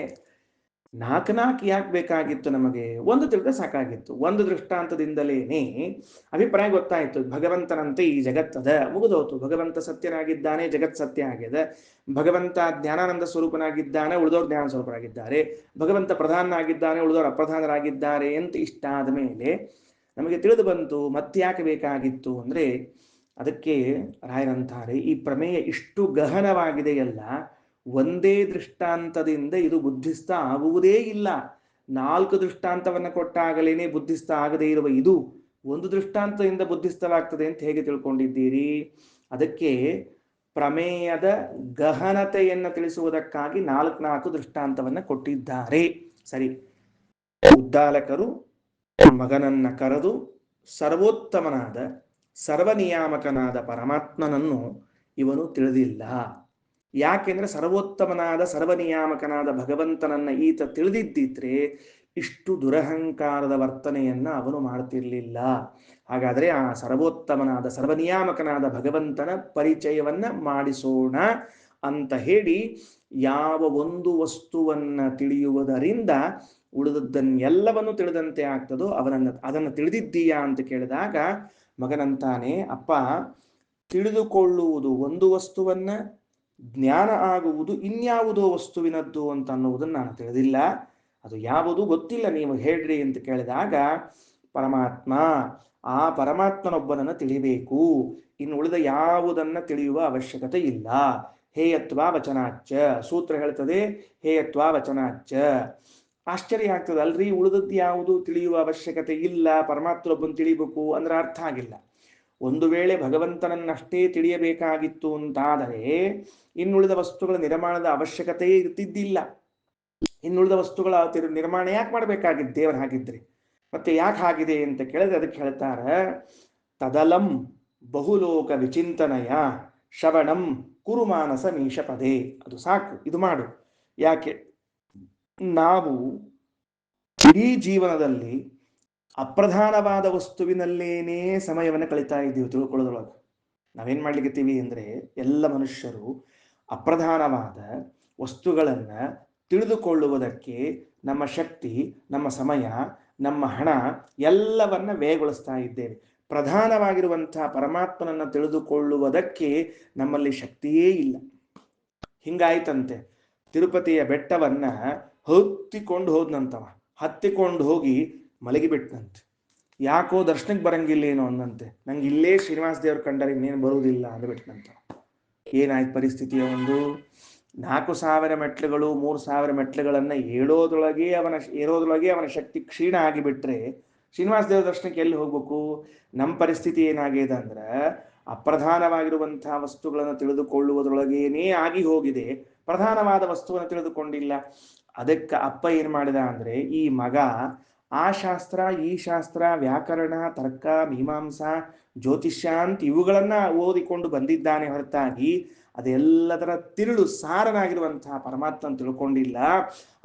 ನಾಲ್ಕು ಯಾಕೆ ಬೇಕಾಗಿತ್ತು? ನಮಗೆ ಒಂದು ತಿಳಿದ್ರೆ ಸಾಕಾಗಿತ್ತು. ಒಂದು ದೃಷ್ಟಾಂತದಿಂದಲೇನೆ ಅಭಿಪ್ರಾಯ ಗೊತ್ತಾಯಿತು. ಭಗವಂತನಂತೆ ಈ ಜಗತ್ತದ, ಮುಗಿದೋತು. ಭಗವಂತ ಸತ್ಯನಾಗಿದ್ದಾನೆ, ಜಗತ್ ಸತ್ಯ ಆಗಿದೆ. ಭಗವಂತ ಜ್ಞಾನಾನಂದ ಸ್ವರೂಪನಾಗಿದ್ದಾನೆ, ಉಳಿದವರು ಜ್ಞಾನ ಸ್ವರೂಪರಾಗಿದ್ದಾರೆ. ಭಗವಂತ ಪ್ರಧಾನನಾಗಿದ್ದಾನೆ, ಉಳಿದವರು ಅಪ್ರಧಾನರಾಗಿದ್ದಾರೆ ಅಂತ ಇಷ್ಟ ಆದ ಮೇಲೆ ನಮಗೆ ತಿಳಿದು ಬಂತು. ಮತ್ತ್ಯಾಕೆ ಬೇಕಾಗಿತ್ತು ಅಂದ್ರೆ, ಅದಕ್ಕೆ ರಾಯರಂತಾರೆ, ಈ ಪ್ರಮೇಯ ಇಷ್ಟು ಗಹನವಾಗಿದೆಯಲ್ಲ, ಒಂದೇ ದೃಷ್ಟಾಂತದಿಂದ ಇದು ಬುದ್ಧಿಸ್ತ ಆಗುವುದೇ ಇಲ್ಲ. 4 ದೃಷ್ಟಾಂತವನ್ನ ಕೊಟ್ಟಾಗಲೇನೆ ಬುದ್ಧಿಸ್ತ ಆಗದೇ ಇರುವ ಇದು ಒಂದು ದೃಷ್ಟಾಂತದಿಂದ ಬುದ್ಧಿಸ್ತವಾಗ್ತದೆ ಅಂತ ಹೇಗೆ ತಿಳ್ಕೊಂಡಿದ್ದೀರಿ? ಅದಕ್ಕೆ ಪ್ರಮೇಯದ ಗಹನತೆಯನ್ನು ತಿಳಿಸುವುದಕ್ಕಾಗಿ 4 ದೃಷ್ಟಾಂತವನ್ನ ಕೊಟ್ಟಿದ್ದಾರೆ. ಸರಿ, ಉದ್ದಾಲಕರು ಮಗನನ್ನ ಕರೆದು ಸರ್ವೋತ್ತಮನಾದ ಸರ್ವನಿಯಾಮಕನಾದ ಪರಮಾತ್ಮನನ್ನು ಇವನು ತಿಳಿದಿಲ್ಲ. ಯಾಕೆಂದ್ರೆ ಸರ್ವೋತ್ತಮನಾದ ಸರ್ವನಿಯಾಮಕನಾದ ಭಗವಂತನನ್ನ ಈತ ತಿಳಿದಿದ್ದಿದ್ರೆ ಇಷ್ಟು ದುರಹಂಕಾರದ ವರ್ತನೆಯನ್ನ ಅವನು ಮಾಡ್ತಿರ್ಲಿಲ್ಲ. ಹಾಗಾದ್ರೆ ಆ ಸರ್ವೋತ್ತಮನಾದ ಸರ್ವನಿಯಾಮಕನಾದ ಭಗವಂತನ ಪರಿಚಯವನ್ನ ಮಾಡಿಸೋಣ ಅಂತ ಹೇಳಿ, ಯಾವ ಒಂದು ವಸ್ತುವನ್ನ ತಿಳಿಯುವುದರಿಂದ ಉಳಿದದ್ದನ್ನೆಲ್ಲವನ್ನು ತಿಳಿದಂತೆ ಆಗ್ತದೋ ಅದನ್ನು ತಿಳಿದಿದ್ದೀಯಾ ಅಂತ ಕೇಳಿದಾಗ ಮಗನಂತಾನೆ, ಅಪ್ಪ, ತಿಳಿದುಕೊಳ್ಳುವುದು ಒಂದು ವಸ್ತುವನ್ನ, ಜ್ಞಾನ ಆಗುವುದು ಇನ್ಯಾವುದೋ ವಸ್ತುವಿನದ್ದು ಅಂತ ಅನ್ನುವುದನ್ನು ನಾನು ತಿಳಿದಿಲ್ಲ. ಅದು ಯಾವುದು ಗೊತ್ತಿಲ್ಲ, ನೀವು ಹೇಳ್ರಿ ಅಂತ ಕೇಳಿದಾಗ, ಪರಮಾತ್ಮ, ಆ ಪರಮಾತ್ಮನೊಬ್ಬನನ್ನು ತಿಳಿಬೇಕು, ಇನ್ನು ಉಳಿದ ಯಾವುದನ್ನ ತಿಳಿಯುವ ಅವಶ್ಯಕತೆ ಇಲ್ಲ. ಹೇಯತ್ವ ವಚನಾಚ್ಚ, ಸೂತ್ರ ಹೇಳ್ತದೆ, ಹೇಯತ್ವ ವಚನಾಚ್ಚ. ಆಶ್ಚರ್ಯ ಆಗ್ತದೆ, ಅಲ್ರಿ, ಉಳಿದದ್ದು ಯಾವುದು ತಿಳಿಯುವ ಅವಶ್ಯಕತೆ ಇಲ್ಲ, ಪರಮಾತ್ಮನೊಬ್ಬನ ತಿಳಿಬೇಕು ಅಂದ್ರೆ ಅರ್ಥ ಆಗಿಲ್ಲ. ಒಂದು ವೇಳೆ ಭಗವಂತನನ್ನಷ್ಟೇ ತಿಳಿಯಬೇಕಾಗಿತ್ತು ಅಂತಾದರೆ ಇನ್ನುಳಿದ ವಸ್ತುಗಳ ನಿರ್ಮಾಣದ ಅವಶ್ಯಕತೆಯೇ ಇರ್ತಿದ್ದಿಲ್ಲ. ಇನ್ನುಳಿದ ವಸ್ತುಗಳ ನಿರ್ಮಾಣ ಯಾಕೆ ಮಾಡಬೇಕಾಗಿದ್ದು ದೇವರು ಹಾಗಿದ್ರೆ? ಮತ್ತೆ ಯಾಕೆ ಆಗಿದೆ ಅಂತ ಕೇಳಿದ್ರೆ ಅದಕ್ಕೆ ಹೇಳ್ತಾರೆ, ತದಲಂ ಬಹುಲೋಕ ವಿಚಿಂತನಯ ಶ್ರವಣಂ ಕುರುಮಾನಸ ಮೀಶಪದೇ. ಅದು ಸಾಕು, ಇದು ಮಾಡು. ಯಾಕೆ? ನಾವು ಇಡೀ ಜೀವನದಲ್ಲಿ ಅಪ್ರಧಾನವಾದ ವಸ್ತುವಿನಲ್ಲೇನೇ ಸಮಯವನ್ನು ಕಳೀತಾ ಇದ್ದೀವಿ. ತಿಳ್ಕೊಳ್ಳೋದ್ರೊಳಗೆ ನಾವೇನ್ ಮಾಡ್ಲಿಕ್ಕೀವಿ ಅಂದ್ರೆ, ಎಲ್ಲ ಮನುಷ್ಯರು ಅಪ್ರಧಾನವಾದ ವಸ್ತುಗಳನ್ನ ತಿಳಿದುಕೊಳ್ಳುವುದಕ್ಕೆ ನಮ್ಮ ಶಕ್ತಿ, ನಮ್ಮ ಸಮಯ, ನಮ್ಮ ಹಣ ಎಲ್ಲವನ್ನ ವ್ಯಯಗೊಳಿಸ್ತಾ ಇದ್ದೇವೆ. ಪ್ರಧಾನವಾಗಿರುವಂತಹ ಪರಮಾತ್ಮನನ್ನ ತಿಳಿದುಕೊಳ್ಳುವುದಕ್ಕೆ ನಮ್ಮಲ್ಲಿ ಶಕ್ತಿಯೇ ಇಲ್ಲ. ಹಿಂಗಾಯ್ತಂತೆ. ತಿರುಪತಿಯ ಬೆಟ್ಟವನ್ನ ಹತ್ತಿಕೊಂಡು ಹೋದ್ನಂತವ, ಹತ್ತಿಕೊಂಡು ಹೋಗಿ ಮಲಗಿಬಿಟ್ನಂತೆ. ಯಾಕೋ ದರ್ಶನಕ್ಕೆ ಬರಂಗಿಲ್ಲ ಏನೋ ಅಂದಂತೆ. ನಂಗೆ ಇಲ್ಲೇ ಶ್ರೀನಿವಾಸ ದೇವ್ರ ಕಂಡರೆ ಇನ್ನೇನು ಬರುವುದಿಲ್ಲ ಅಂದ್ಬಿಟ್ನಂತ. ಏನಾಯ್ತು ಪರಿಸ್ಥಿತಿಯ ಒಂದು 4000 ಮೆಟ್ಲುಗಳು 3000 ಮೆಟ್ಲುಗಳನ್ನ ಏರೋದ್ರೊಳಗೆ ಅವನ ಶಕ್ತಿ ಕ್ಷೀಣ ಆಗಿಬಿಟ್ರೆ ಶ್ರೀನಿವಾಸ ದೇವ್ರ ದರ್ಶನಕ್ಕೆ ಎಲ್ಲಿ ಹೋಗ್ಬೇಕು? ನಮ್ಮ ಪರಿಸ್ಥಿತಿ ಏನಾಗಿದೆ ಅಂದ್ರೆ, ಅಪ್ರಧಾನವಾಗಿರುವಂತಹ ವಸ್ತುಗಳನ್ನು ತಿಳಿದುಕೊಳ್ಳುವುದರೊಳಗೇನೇ ಆಗಿ ಹೋಗಿದೆ, ಪ್ರಧಾನವಾದ ವಸ್ತುವನ್ನು ತಿಳಿದುಕೊಂಡಿಲ್ಲ. ಅದಕ್ಕೆ ಅಪ್ಪ ಏನ್ ಮಾಡಿದ ಅಂದ್ರೆ, ಈ ಮಗ ಆ ಶಾಸ್ತ್ರ ಈ ಶಾಸ್ತ್ರ, ವ್ಯಾಕರಣ, ತರ್ಕ, ಮೀಮಾಂಸಾ, ಜ್ಯೋತಿಷ್ಯ ಅಂತ ಇವುಗಳನ್ನ ಓದಿಕೊಂಡು ಬಂದಿದ್ದಾನೆ ಹೊರತಾಗಿ ಅದೆಲ್ಲದರ ತಿರುಳು ಸಾರನಾಗಿರುವಂತಹ ಪರಮಾತ್ಮನ ತಿಳ್ಕೊಂಡಿಲ್ಲ.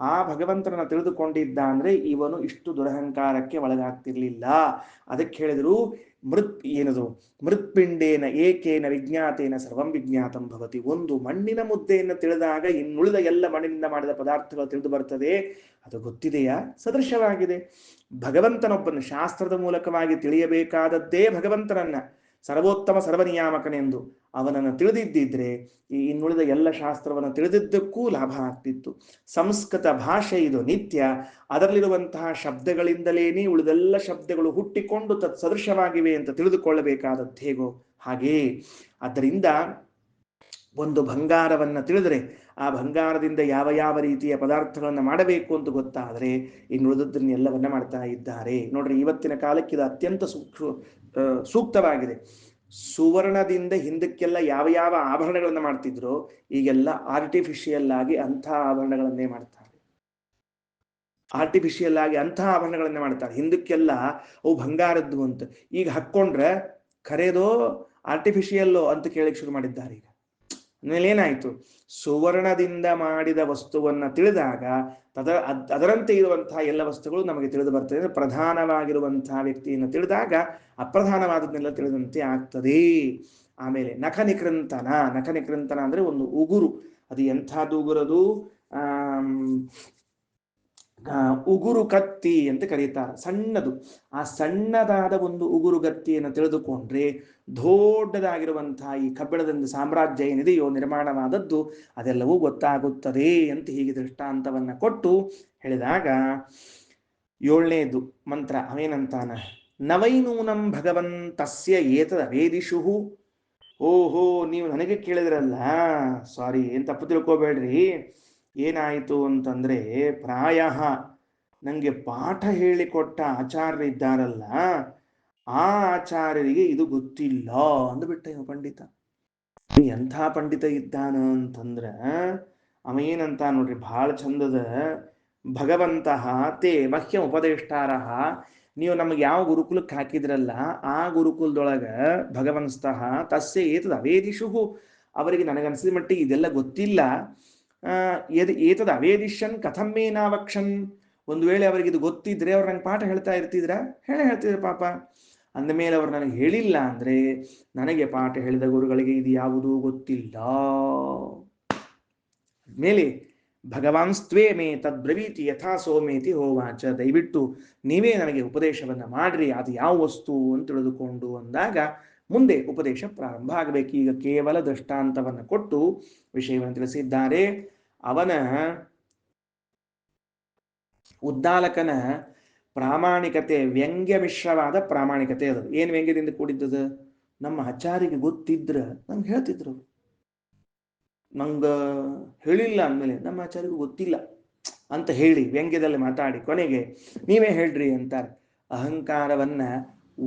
ಆ ಭಗವಂತನನ್ನ ತಿಳಿದುಕೊಂಡಿದ್ದ ಅಂದ್ರೆ ಇವನು ಇಷ್ಟು ದುರಹಂಕಾರಕ್ಕೆ ಒಳಗಾಗ್ತಿರ್ಲಿಲ್ಲ. ಅದಕ್ಕೆ ಹೇಳಿದ್ರು, ಮೃತ್ಪಿಂಡೇನ ಏಕೇನ ವಿಜ್ಞಾತೇನ ಸರ್ವಂ ವಿಜ್ಞಾತಂ ಭವತಿ. ಒಂದು ಮಣ್ಣಿನ ಮುದ್ದೆಯನ್ನು ತಿಳಿದಾಗ ಇನ್ನುಳಿದ ಎಲ್ಲ ಮಣ್ಣಿನಿಂದ ಮಾಡಿದ ಪದಾರ್ಥಗಳು ತಿಳಿದು ಬರ್ತದೆ. ಅದು ಗೊತ್ತಿದೆಯಾ? ಸದೃಶವಾಗಿದೆ. ಭಗವಂತನೊಬ್ಬನ ಶಾಸ್ತ್ರದ ಮೂಲಕವಾಗಿ ತಿಳಿಯಬೇಕಾದದ್ದೇ ಭಗವಂತನನ್ನ, ಸರ್ವೋತ್ತಮ ಸರ್ವನಿಯಾಮಕನೆಂದು ಅವನನ್ನು ತಿಳಿದಿದ್ದಿದ್ರೆ ಈ ಇನ್ನುಳಿದ ಎಲ್ಲ ಶಾಸ್ತ್ರವನ್ನು ತಿಳಿದಿದ್ದಕ್ಕೂ ಲಾಭ ಆಗ್ತಿತ್ತು. ಸಂಸ್ಕೃತ ಭಾಷೆ ಇದು ನಿತ್ಯ, ಅದರಲ್ಲಿರುವಂತಹ ಶಬ್ದಗಳಿಂದಲೇನೆ ಉಳಿದೆಲ್ಲ ಶಬ್ದಗಳು ಹುಟ್ಟಿಕೊಂಡು ತತ್ ಸದೃಶವಾಗಿವೆ ಅಂತ ತಿಳಿದುಕೊಳ್ಳಬೇಕಾದದ್ದು ಹೇಗೋ ಹಾಗೇ. ಆದ್ದರಿಂದ ಒಂದು ಬಂಗಾರವನ್ನ ತಿಳಿದರೆ ಆ ಬಂಗಾರದಿಂದ ಯಾವ ಯಾವ ರೀತಿಯ ಪದಾರ್ಥಗಳನ್ನು ಮಾಡಬೇಕು ಅಂತ ಗೊತ್ತಾದರೆ ಇನ್ನುಳಿದದ್ದನ್ನೆಲ್ಲವನ್ನ ಮಾಡ್ತಾ ಇದ್ದಾರೆ. ನೋಡ್ರಿ, ಇವತ್ತಿನ ಕಾಲಕ್ಕೆ ಇದು ಅತ್ಯಂತ ಸೂಕ್ತವಾಗಿದೆ. ಸುವರ್ಣದಿಂದ ಹಿಂದಕ್ಕೆಲ್ಲ ಯಾವ ಯಾವ ಆಭರಣಗಳನ್ನ ಮಾಡ್ತಿದ್ರು, ಈಗೆಲ್ಲ ಆರ್ಟಿಫಿಷಿಯಲ್ ಆಗಿ ಅಂಥ ಆಭರಣಗಳನ್ನೇ ಮಾಡ್ತಾರೆ. ಆರ್ಟಿಫಿಷಿಯಲ್ ಆಗಿ ಅಂಥ ಆಭರಣಗಳನ್ನೇ ಮಾಡ್ತಾರೆ. ಹಿಂದಕ್ಕೆಲ್ಲ ಅವು ಬಂಗಾರದ್ದು ಅಂತ, ಈಗ ಹಾಕ್ಕೊಂಡ್ರೆ ಖರೇದೋ ಆರ್ಟಿಫಿಷಿಯಲ್ಲೋ ಅಂತ ಕೇಳಕ್ಕೆ ಶುರು ಮಾಡಿದ್ದಾರೆ. ಈಗ ಆಮೇಲೆ ಏನಾಯ್ತು? ಸುವರ್ಣದಿಂದ ಮಾಡಿದ ವಸ್ತುವನ್ನ ತಿಳಿದಾಗ ಅದರಂತೆ ಇರುವಂತಹ ಎಲ್ಲ ವಸ್ತುಗಳು ನಮಗೆ ತಿಳಿದು ಬರ್ತದೆ. ಪ್ರಧಾನವಾಗಿರುವಂತಹ ವ್ಯಕ್ತಿಯನ್ನು ತಿಳಿದಾಗ ಅಪ್ರಧಾನವಾದದ್ನೆಲ್ಲ ತಿಳಿದಂತೆ ಆಗ್ತದೆ. ಆಮೇಲೆ ನಖನಿಕೃಂತನ ಅಂದ್ರೆ ಒಂದು ಉಗುರು. ಅದು ಎಂಥದ್ದು ಉಗುರದು? ಉಗುರು ಕತ್ತಿ ಅಂತ ಕರೀತಾರೆ, ಸಣ್ಣದು. ಆ ಸಣ್ಣದಾದ ಒಂದು ಉಗುರು ಗತ್ತಿಯನ್ನು ತಿಳಿದುಕೊಂಡ್ರೆ ದೊಡ್ಡದಾಗಿರುವಂತಹ ಈ ಕಬ್ಬಿಣದಿಂದ ಸಾಮ್ರಾಜ್ಯ ಏನಿದೆಯೋ ನಿರ್ಮಾಣವಾದದ್ದು ಅದೆಲ್ಲವೂ ಗೊತ್ತಾಗುತ್ತದೆ ಅಂತ ಹೀಗೆ ದೃಷ್ಟಾಂತವನ್ನ ಕೊಟ್ಟು ಹೇಳಿದಾಗ, ಏಳನೇದು ಮಂತ್ರ ಅವೇನಂತಾನ, ನವೈನೂನಂ ಭಗವಂತಸ್ಯ ಏತದ ವೇದಿಷು. ಓಹೋ, ನೀವು ನನಗೆ ಕೇಳಿದ್ರಲ್ಲ, ಸಾರಿ, ಏನ್ ತಪ್ಪು ತಿಳ್ಕೊಬೇಡ್ರಿ. ಏನಾಯಿತು ಅಂತಂದ್ರೆ, ಪ್ರಾಯ ನನಗೆ ಪಾಠ ಹೇಳಿಕೊಟ್ಟ ಆಚಾರ್ಯರಿದ್ದಾರಲ್ಲ, ಆ ಆಚಾರ್ಯರಿಗೆ ಇದು ಗೊತ್ತಿಲ್ಲ ಅಂದ್ಬಿಟ್ಟ ಇವ ಪಂಡಿತ. ಎಂಥ ಪಂಡಿತ ಇದ್ದಾನ ಅಂತಂದ್ರ ಅವ ಏನಂತ ನೋಡ್ರಿ, ಬಹಳ ಚಂದದ, ಭಗವಂತಃ ತೇ ಮಹ್ಯಂ ಉಪದೇಷ್ಟಾರ. ನೀವು ನಮಗೆ ಯಾವ ಗುರುಕುಲಕ್ಕೆ ಹಾಕಿದ್ರಲ್ಲ, ಆ ಗುರುಕುಲದೊಳಗ ಭಗವಂತಃ ತಸ್ಯ ಏತದ ಅವೇದಿಷು. ಅವರಿಗೆ ನನಗನ್ಸಿದ ಮಟ್ಟಿಗೆ ಇದೆಲ್ಲ ಗೊತ್ತಿಲ್ಲ. ಏತದ ಅವೇದಿಷನ್ ಕಥಮ್ಮೇ ನಾವಕ್ಷನ್. ಒಂದು ವೇಳೆ ಅವರಿಗೆ ಇದು ಗೊತ್ತಿದ್ರೆ ಅವ್ರು ನಂಗೆ ಪಾಠ ಹೇಳ್ತಾ ಇರ್ತಿದ್ರ, ಹೇಳ್ತಿದ್ರು ಪಾಪ. ಅಂದಮೇಲೆ ಅವ್ರು ನನಗೆ ಹೇಳಿಲ್ಲ ಅಂದ್ರೆ ನನಗೆ ಪಾಠ ಹೇಳಿದ ಗುರುಗಳಿಗೆ ಇದು ಯಾವುದೂ ಗೊತ್ತಿಲ್ಲ. ಮೇಲೆ ಭಗವಾನ್ಸ್ತ್ವೇ ಮೇ ತದ್ಬ್ರವೀತಿ ಯಥಾ ಸೋಮೇತಿ ಹೋವಾಚ. ದಯವಿಟ್ಟು ನೀವೇ ನನಗೆ ಉಪದೇಶವನ್ನ ಮಾಡ್ರಿ, ಅದು ಯಾವ ವಸ್ತು ಅಂತ ತಿಳಿದುಕೊಂಡು ಅಂದಾಗ ಮುಂದೆ ಉಪದೇಶ ಪ್ರಾರಂಭ ಆಗಬೇಕು. ಈಗ ಕೇವಲ ದೃಷ್ಟಾಂತವನ್ನು ಕೊಟ್ಟು ವಿಷಯವನ್ನು ತಿಳಿಸಿದ್ದಾರೆ. ಅವನ ಉದ್ದಾಲಕನ ಪ್ರಾಮಾಣಿಕತೆ ವ್ಯಂಗ್ಯ ಮಿಶ್ರವಾದ ಪ್ರಾಮಾಣಿಕತೆ ಅದು. ಏನು ವ್ಯಂಗ್ಯದಿಂದ ಕೂಡಿದ್ದದು? ನಮ್ಮ ಆಚಾರ್ಯಗೆ ಗೊತ್ತಿದ್ರ ನಂಗೆ ಹೇಳ್ತಿದ್ರು, ನಂಗೆ ಹೇಳಿಲ್ಲ ಅಂದಮೇಲೆ ನಮ್ಮ ಆಚಾರ್ಯಗೂ ಗೊತ್ತಿಲ್ಲ ಅಂತ ಹೇಳಿ ವ್ಯಂಗ್ಯದಲ್ಲಿ ಮಾತಾಡಿ ಕೊನೆಗೆ ನೀವೇ ಹೇಳ್ರಿ ಅಂತಾರೆ. ಅಹಂಕಾರವನ್ನ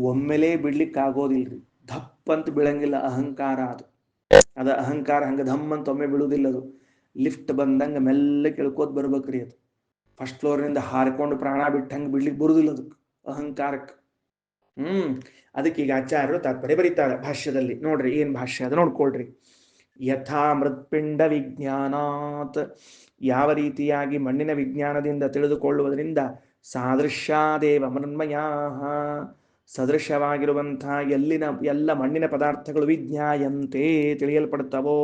ಒಮ್ಮೆಲೇ ಬಿಡ್ಲಿಕ್ಕಾಗೋದಿಲ್ರಿ, ಧಪ್ಪಂತ ಬೀಳಂಗಿಲ್ಲ ಅಹಂಕಾರ. ಅದು ಅಹಂಕಾರ ಹಂಗ ಧಮ್ ಅಂತ ಒಮ್ಮೆ ಬೀಳುವುದಿಲ್ಲ. ಅದು ಲಿಫ್ಟ್ ಬಂದಂಗ ಮೆಲ್ಲ ಕೇಳ್ಕೋತ ಬರ್ಬೇಕ್ರಿ. ಅದು ಫಸ್ಟ್ ಫ್ಲೋರ್ನಿಂದ ಹಾರ್ಕೊಂಡು ಪ್ರಾಣ ಬಿಟ್ಟಂಗೆ ಬಿಡ್ಲಿಕ್ಕೆ ಬರುವುದಿಲ್ಲ ಅದಕ್ಕೆ, ಅಹಂಕಾರಕ್ಕೆ. ಅದಕ್ಕೆ ಈಗ ಆಚಾರ್ಯರು ತಾತ್ಪರ್ಯ ಬರೀತಾರೆ ಭಾಷ್ಯದಲ್ಲಿ. ನೋಡ್ರಿ ಏನ್ ಭಾಷ್ಯ ಅದು ನೋಡ್ಕೊಳ್ರಿ. ಯಥಾ ಮೃತ್ಪಿಂಡ ವಿಜ್ಞಾನಾತ್, ಯಾವ ರೀತಿಯಾಗಿ ಮಣ್ಣಿನ ವಿಜ್ಞಾನದಿಂದ ತಿಳಿದುಕೊಳ್ಳುವುದರಿಂದ ಸಾದೃಶ್ಯಾದೇವ ಮನ್ಮಯಾ, ಸದೃಶವಾಗಿರುವಂತಹ ಎಲ್ಲ ಮಣ್ಣಿನ ಪದಾರ್ಥಗಳು ವಿಜ್ಞಾಯಂತೆ ತಿಳಿಯಲ್ಪಡ್ತವೋ,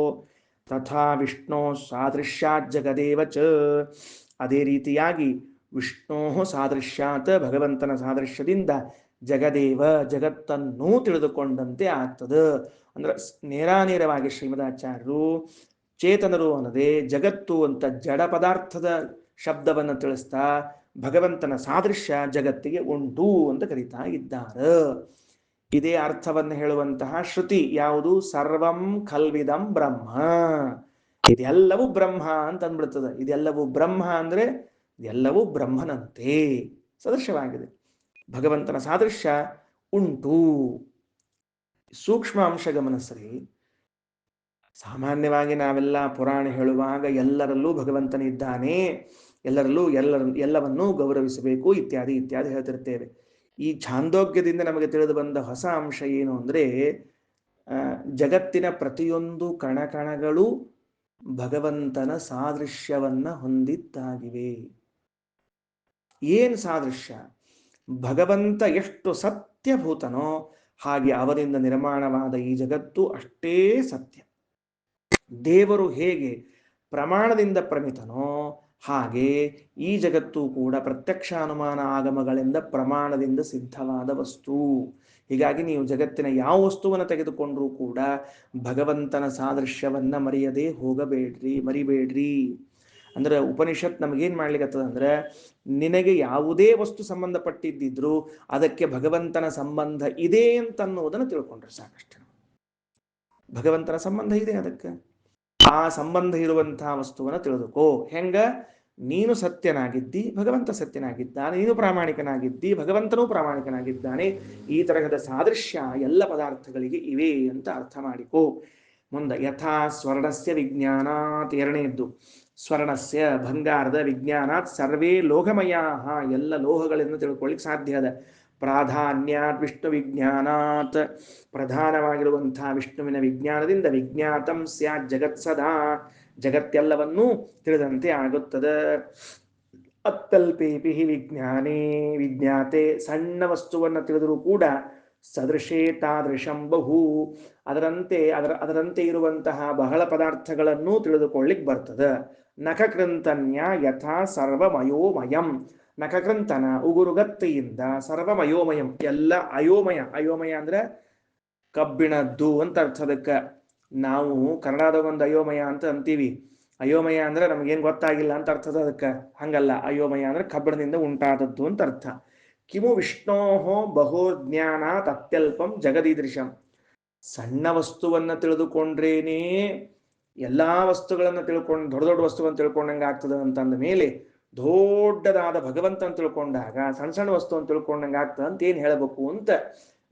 ತಥಾ ವಿಷ್ಣು ಸಾದೃಶ್ಯಾತ್ ಜಗದೇವ ಚ, ಅದೇ ರೀತಿಯಾಗಿ ವಿಷ್ಣು ಸಾದೃಶ್ಯಾತ್ ಭಗವಂತನ ಸಾದೃಶ್ಯದಿಂದ ಜಗದೇವ ಜಗತ್ತನ್ನೂ ತಿಳಿದುಕೊಂಡಂತೆ ಆಗ್ತದೆ. ಅಂದ್ರೆ ನೇರಾನೇರವಾಗಿ ಶ್ರೀಮದಾಚಾರ್ಯರು ಚೇತನರು ಅನ್ನದೇ ಜಗತ್ತು ಅಂತ ಜಡ ಪದಾರ್ಥದ ಶಬ್ದವನ್ನು ತಿಳಿಸ್ತಾ ಭಗವಂತನ ಸಾದೃಶ್ಯ ಜಗತ್ತಿಗೆ ಉಂಟು ಅಂತ ಕರೀತಾ ಇದ್ದಾರೆ. ಇದೇ ಅರ್ಥವನ್ನು ಹೇಳುವಂತಹ ಶ್ರುತಿ ಯಾವುದು? ಸರ್ವಂ ಖಲ್ವಿದಂ ಬ್ರಹ್ಮ, ಇದೆಲ್ಲವೂ ಬ್ರಹ್ಮ ಅಂತ ಅಂದ್ಬಿಡ್ತದೆ. ಇದೆಲ್ಲವೂ ಬ್ರಹ್ಮ ಅಂದ್ರೆ ಇದೆಲ್ಲವೂ ಬ್ರಹ್ಮನಂತೆ ಸದೃಶವಾಗಿದೆ, ಭಗವಂತನ ಸಾದೃಶ್ಯ ಉಂಟು. ಸೂಕ್ಷ್ಮ ಅಂಶ ಗಮನಿಸ್ರಿ. ಸಾಮಾನ್ಯವಾಗಿ ನಾವೆಲ್ಲ ಪುರಾಣ ಹೇಳುವಾಗ ಎಲ್ಲರಲ್ಲೂ ಭಗವಂತನಿದ್ದಾನೆ, ಎಲ್ಲವನ್ನೂ ಗೌರವಿಸಬೇಕು ಇತ್ಯಾದಿ ಇತ್ಯಾದಿ ಹೇಳ್ತಿರ್ತೇವೆ. ಈ ಛಾಂದೋಗ್ಯದಿಂದ ನಮಗೆ ತಿಳಿದು ಬಂದ ಹೊಸ ಅಂಶ ಏನು ಅಂದ್ರೆ, ಜಗತ್ತಿನ ಪ್ರತಿಯೊಂದು ಕಣಕಣಗಳು ಭಗವಂತನ ಸಾದೃಶ್ಯವನ್ನ ಹೊಂದಿದ್ದಾಗಿವೆ. ಏನ್ ಸಾದೃಶ್ಯ? ಭಗವಂತ ಎಷ್ಟು ಸತ್ಯಭೂತನೋ ಹಾಗೆ ಅವರಿಂದ ನಿರ್ಮಾಣವಾದ ಈ ಜಗತ್ತು ಅಷ್ಟೇ ಸತ್ಯ. ದೇವರು ಹೇಗೆ ಪ್ರಮಾಣದಿಂದ ಪ್ರಮಿತನೋ ಹಾಗೆ ಈ ಜಗತ್ತು ಕೂಡ ಪ್ರತ್ಯಕ್ಷಾನುಮಾನ ಆಗಮಗಳಿಂದ ಪ್ರಮಾಣದಿಂದ ಸಿದ್ಧವಾದ ವಸ್ತು. ಹೀಗಾಗಿ ನೀವು ಜಗತ್ತಿನ ಯಾವ ವಸ್ತುವನ್ನು ತೆಗೆದುಕೊಂಡ್ರೂ ಕೂಡ ಭಗವಂತನ ಸಾದೃಶ್ಯವನ್ನ ಮರೆಯದೆ ಮರಿಬೇಡ್ರಿ. ಅಂದ್ರೆ ಉಪನಿಷತ್ ನಮಗೇನ್ ಮಾಡ್ಲಿಕ್ಕತ್ತದ ಅಂದ್ರೆ, ನಿನಗೆ ಯಾವುದೇ ವಸ್ತು ಸಂಬಂಧಪಟ್ಟಿದ್ದಿದ್ರು ಅದಕ್ಕೆ ಭಗವಂತನ ಸಂಬಂಧ ಇದೆ ಅಂತ ಅನ್ನೋದನ್ನು ತಿಳ್ಕೊಂಡ್ರೆ ಸಾಕಷ್ಟು. ಭಗವಂತನ ಸಂಬಂಧ ಇದೆ, ಅದಕ್ಕೆ ಆ ಸಂಬಂಧ ಇರುವಂತಹ ವಸ್ತುವನ್ನು ತಿಳಿದುಕೋ. ಹೆಂಗ? ನೀನು ಸತ್ಯನಾಗಿದ್ದಿ, ಭಗವಂತ ಸತ್ಯನಾಗಿದ್ದಾನೆ. ನೀನು ಪ್ರಾಮಾಣಿಕನಾಗಿದ್ದಿ, ಭಗವಂತನೂ ಪ್ರಾಮಾಣಿಕನಾಗಿದ್ದಾನೆ. ಈ ತರಹದ ಸಾದೃಶ್ಯ ಎಲ್ಲ ಪದಾರ್ಥಗಳಿಗೆ ಇವೆ ಅಂತ ಅರ್ಥ ಮಾಡಿಕೋ. ಮುಂದೆ ಯಥಾ ಸ್ವರ್ಣಸ್ಯ ವಿಜ್ಞಾನಾತ್, ಎರಡನೆಯದ್ದು ಸ್ವರ್ಣಸ್ಯ ಬಂಗಾರದ ವಿಜ್ಞಾನಾತ್ ಸರ್ವೇ ಲೋಹಮಯ, ಎಲ್ಲ ಲೋಹಗಳನ್ನು ತಿಳ್ಕೊಳ್ಳಿಕ್ಕೆ ಸಾಧ್ಯ ಅದ. ಪ್ರಾಧಾನ್ಯಾತ್ ವಿಷ್ಣು ವಿಜ್ಞಾನಾತ್, ಪ್ರಧಾನವಾಗಿರುವಂತಹ ವಿಷ್ಣುವಿನ ವಿಜ್ಞಾನದಿಂದ ವಿಜ್ಞಾತಂ ಸ್ಯಾತ್ ಜಗತ್ ಸದಾ, ಜಗತ್ತೆಲ್ಲವನ್ನೂ ತಿಳಿದಂತೆ ಆಗುತ್ತದೆ. ಅತ್ತಲ್ಪೇಪಿ ವಿಜ್ಞಾನೇ ವಿಜ್ಞಾತೆ, ಸಣ್ಣ ವಸ್ತುವನ್ನು ತಿಳಿದರೂ ಕೂಡ ಸದೃಶೇ ತಾದೃಶಂ ಬಹು, ಅದರಂತೆ ಇರುವಂತಹ ಬಹಳ ಪದಾರ್ಥಗಳನ್ನು ತಿಳಿದುಕೊಳ್ಳಿಕ್ ಬರ್ತದೆ. ನಖಕೃಂತನ್ಯ ಯಥಾ ಸರ್ವಮಯೋಮಯಂ. ನಖಕೃಂತನ ಉಗುರುಗತ್ತಿಯಿಂದ ಸರ್ವಮಯೋಮಯಂ ಎಲ್ಲ ಅಯೋಮಯ. ಅಯೋಮಯ ಅಂದ್ರೆ ಕಬ್ಬಿಣದ್ದು ಅಂತ ಅರ್ಥ. ಅದಕ್ಕೆ ನಾವು ಕನ್ನಡದಾಗ ಒಂದು ಅಯೋಮಯ ಅಂತ ಅಂತೀವಿ. ಅಯೋಮಯ ಅಂದ್ರೆ ನಮಗೇನು ಗೊತ್ತಾಗಿಲ್ಲ ಅಂತ ಅರ್ಥದ. ಅದಕ್ಕೆ ಹಂಗಲ್ಲ. ಅಯೋಮಯ ಅಂದ್ರೆ ಕಬ್ಬಿಣದಿಂದ ಉಂಟಾದದ್ದು ಅಂತ ಅರ್ಥ. ಕಿಮು ವಿಷ್ಣೋಹೋ ಬಹುಜ್ಞಾನಾತ್ ಅತ್ಯಲ್ಪಂ ಜಗದೀದೃಶಂ. ಸಣ್ಣ ವಸ್ತುವನ್ನ ತಿಳಿದುಕೊಂಡ್ರೇನೇ ಎಲ್ಲಾ ವಸ್ತುಗಳನ್ನ ತಿಳ್ಕೊಂಡು ದೊಡ್ಡ ದೊಡ್ಡ ವಸ್ತುವನ್ನು ತಿಳ್ಕೊಂಡಂಗೆ ಆಗ್ತದೆ ಅಂತಂದ ಮೇಲೆ ದೊಡ್ಡದಾದ ಭಗವಂತನ ತಿಳ್ಕೊಂಡಾಗ ಸಣ್ಣ ಸಣ್ಣ ವಸ್ತುವನ್ನು ತಿಳ್ಕೊಂಡಂಗೆ ಆಗ್ತದೆ ಅಂತ ಏನ್ ಹೇಳಬೇಕು ಅಂತ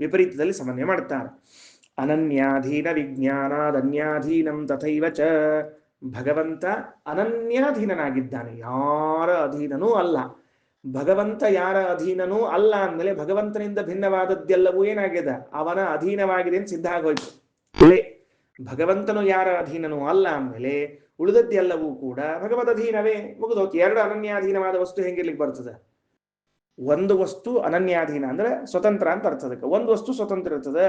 ವಿಪರೀತದಲ್ಲಿ ಸಮನ್ವಯ ಮಾಡ್ತಾರೆ. ಅನನ್ಯಾಧೀನ ವಿಜ್ಞಾನಾದನ್ಯಾಧೀನಂ ತಥೈವ ಚ. ಭಗವಂತ ಅನನ್ಯಾಧೀನನಾಗಿದ್ದಾನೆ, ಯಾರ ಅಧೀನನೂ ಅಲ್ಲ. ಭಗವಂತ ಯಾರ ಅಧೀನನೂ ಅಲ್ಲ ಅಂದಮೇಲೆ ಭಗವಂತನಿಂದ ಭಿನ್ನವಾದದ್ದೆಲ್ಲವೂ ಏನಾಗಿದೆ, ಅವನ ಅಧೀನವಾಗಿದೆ ಅಂತ ಸಿದ್ಧ ಆಗೋಯ್ತು. ಭಗವಂತನು ಯಾರ ಅಧೀನನೂ ಅಲ್ಲ ಅಂದಮೇಲೆ ಉಳಿದದ್ದೆಲ್ಲವೂ ಕೂಡ ಭಗವದ್ ಅಧೀನವೇ, ಮುಗಿದೋತು. ಎರಡು ಅನನ್ಯಾಧೀನವಾದ ವಸ್ತು ಹೆಂಗಿರ್ಲಿಕ್ಕೆ ಬರ್ತದೆ? ಒಂದು ವಸ್ತು ಅನನ್ಯಾಧೀನ ಅಂದ್ರೆ ಸ್ವತಂತ್ರ ಅಂತ ಅರ್ಥ. ಅದಕ್ಕೆ ಒಂದು ವಸ್ತು ಸ್ವತಂತ್ರ ಇರ್ತದೆ,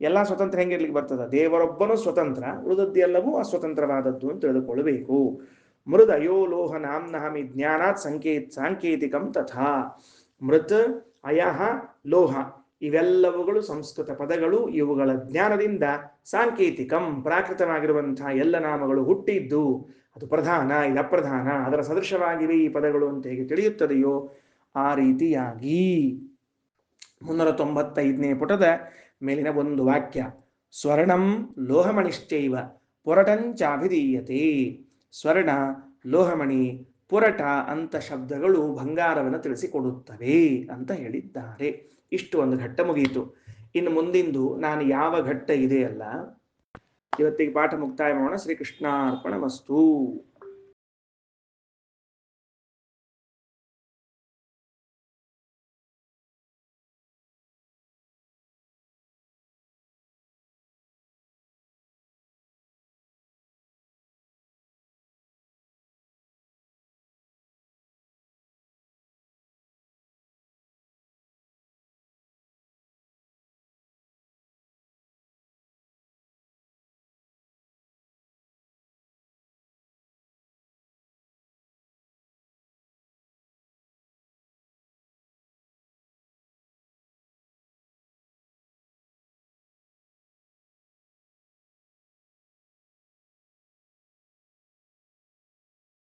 ಎಲ್ಲಾ ಸ್ವತಂತ್ರ ಹೆಂಗಿರ್ಲಿಕ್ಕೆ ಬರ್ತದೆ? ದೇವರೊಬ್ಬನು ಸ್ವತಂತ್ರ, ಉಳಿದದ್ದೆಲ್ಲವೂ ಅಸ್ವತಂತ್ರವಾದದ್ದು ಅಂತ ತಿಳಿದುಕೊಳ್ಳಬೇಕು. ಮೃದ್ ಅಯೋ ಲೋಹ ನಾಮ್ನಹಮಿ ಜ್ಞಾನಾತ್ ಸಾಂಕೇತಿಕಂ ತಥಾ. ಮೃತ್ ಅಯಃ ಲೋಹ ಇವೆಲ್ಲವುಗಳು ಸಂಸ್ಕೃತ ಪದಗಳು. ಇವುಗಳ ಜ್ಞಾನದಿಂದ ಸಾಂಕೇತಿಕಂ ಪ್ರಾಕೃತವಾಗಿರುವಂತಹ ಎಲ್ಲ ನಾಮಗಳು ಹುಟ್ಟಿದ್ದು. ಅದು ಪ್ರಧಾನ, ಇದು ಅಪ್ರಧಾನ, ಅದರ ಸದೃಶವಾಗಿವೆ ಈ ಪದಗಳು ಅಂತ ಹೇಗೆ ತಿಳಿಯುತ್ತದೆಯೋ ಆ ರೀತಿಯಾಗಿ 395ನೇ ಪುಟದ ಮೇಲಿನ ಒಂದು ವಾಕ್ಯ, ಸ್ವರ್ಣಂ ಲೋಹಮಣಿಶ್ಚೈವ ಪುರಟಂಚಾಭಿಧೀಯತೆ. ಸ್ವರ್ಣ, ಲೋಹಮಣಿ, ಪುರಟ ಅಂತ ಶಬ್ದಗಳು ಬಂಗಾರವನ್ನು ತಿಳಿಸಿಕೊಡುತ್ತವೆ ಅಂತ ಹೇಳಿದ್ದಾರೆ. ಇಷ್ಟು ಒಂದು ಘಟ್ಟ ಮುಗಿಯಿತು. ಇನ್ನು ಮುಂದಿಂದು ನಾನು ಯಾವ ಘಟ್ಟ ಇದೆಯಲ್ಲ ಇವತ್ತಿಗೆ ಪಾಠ ಮುಕ್ತಾಯ ಮಾಡೋಣ. ಶ್ರೀಕೃಷ್ಣಾರ್ಪಣಮಸ್ತು.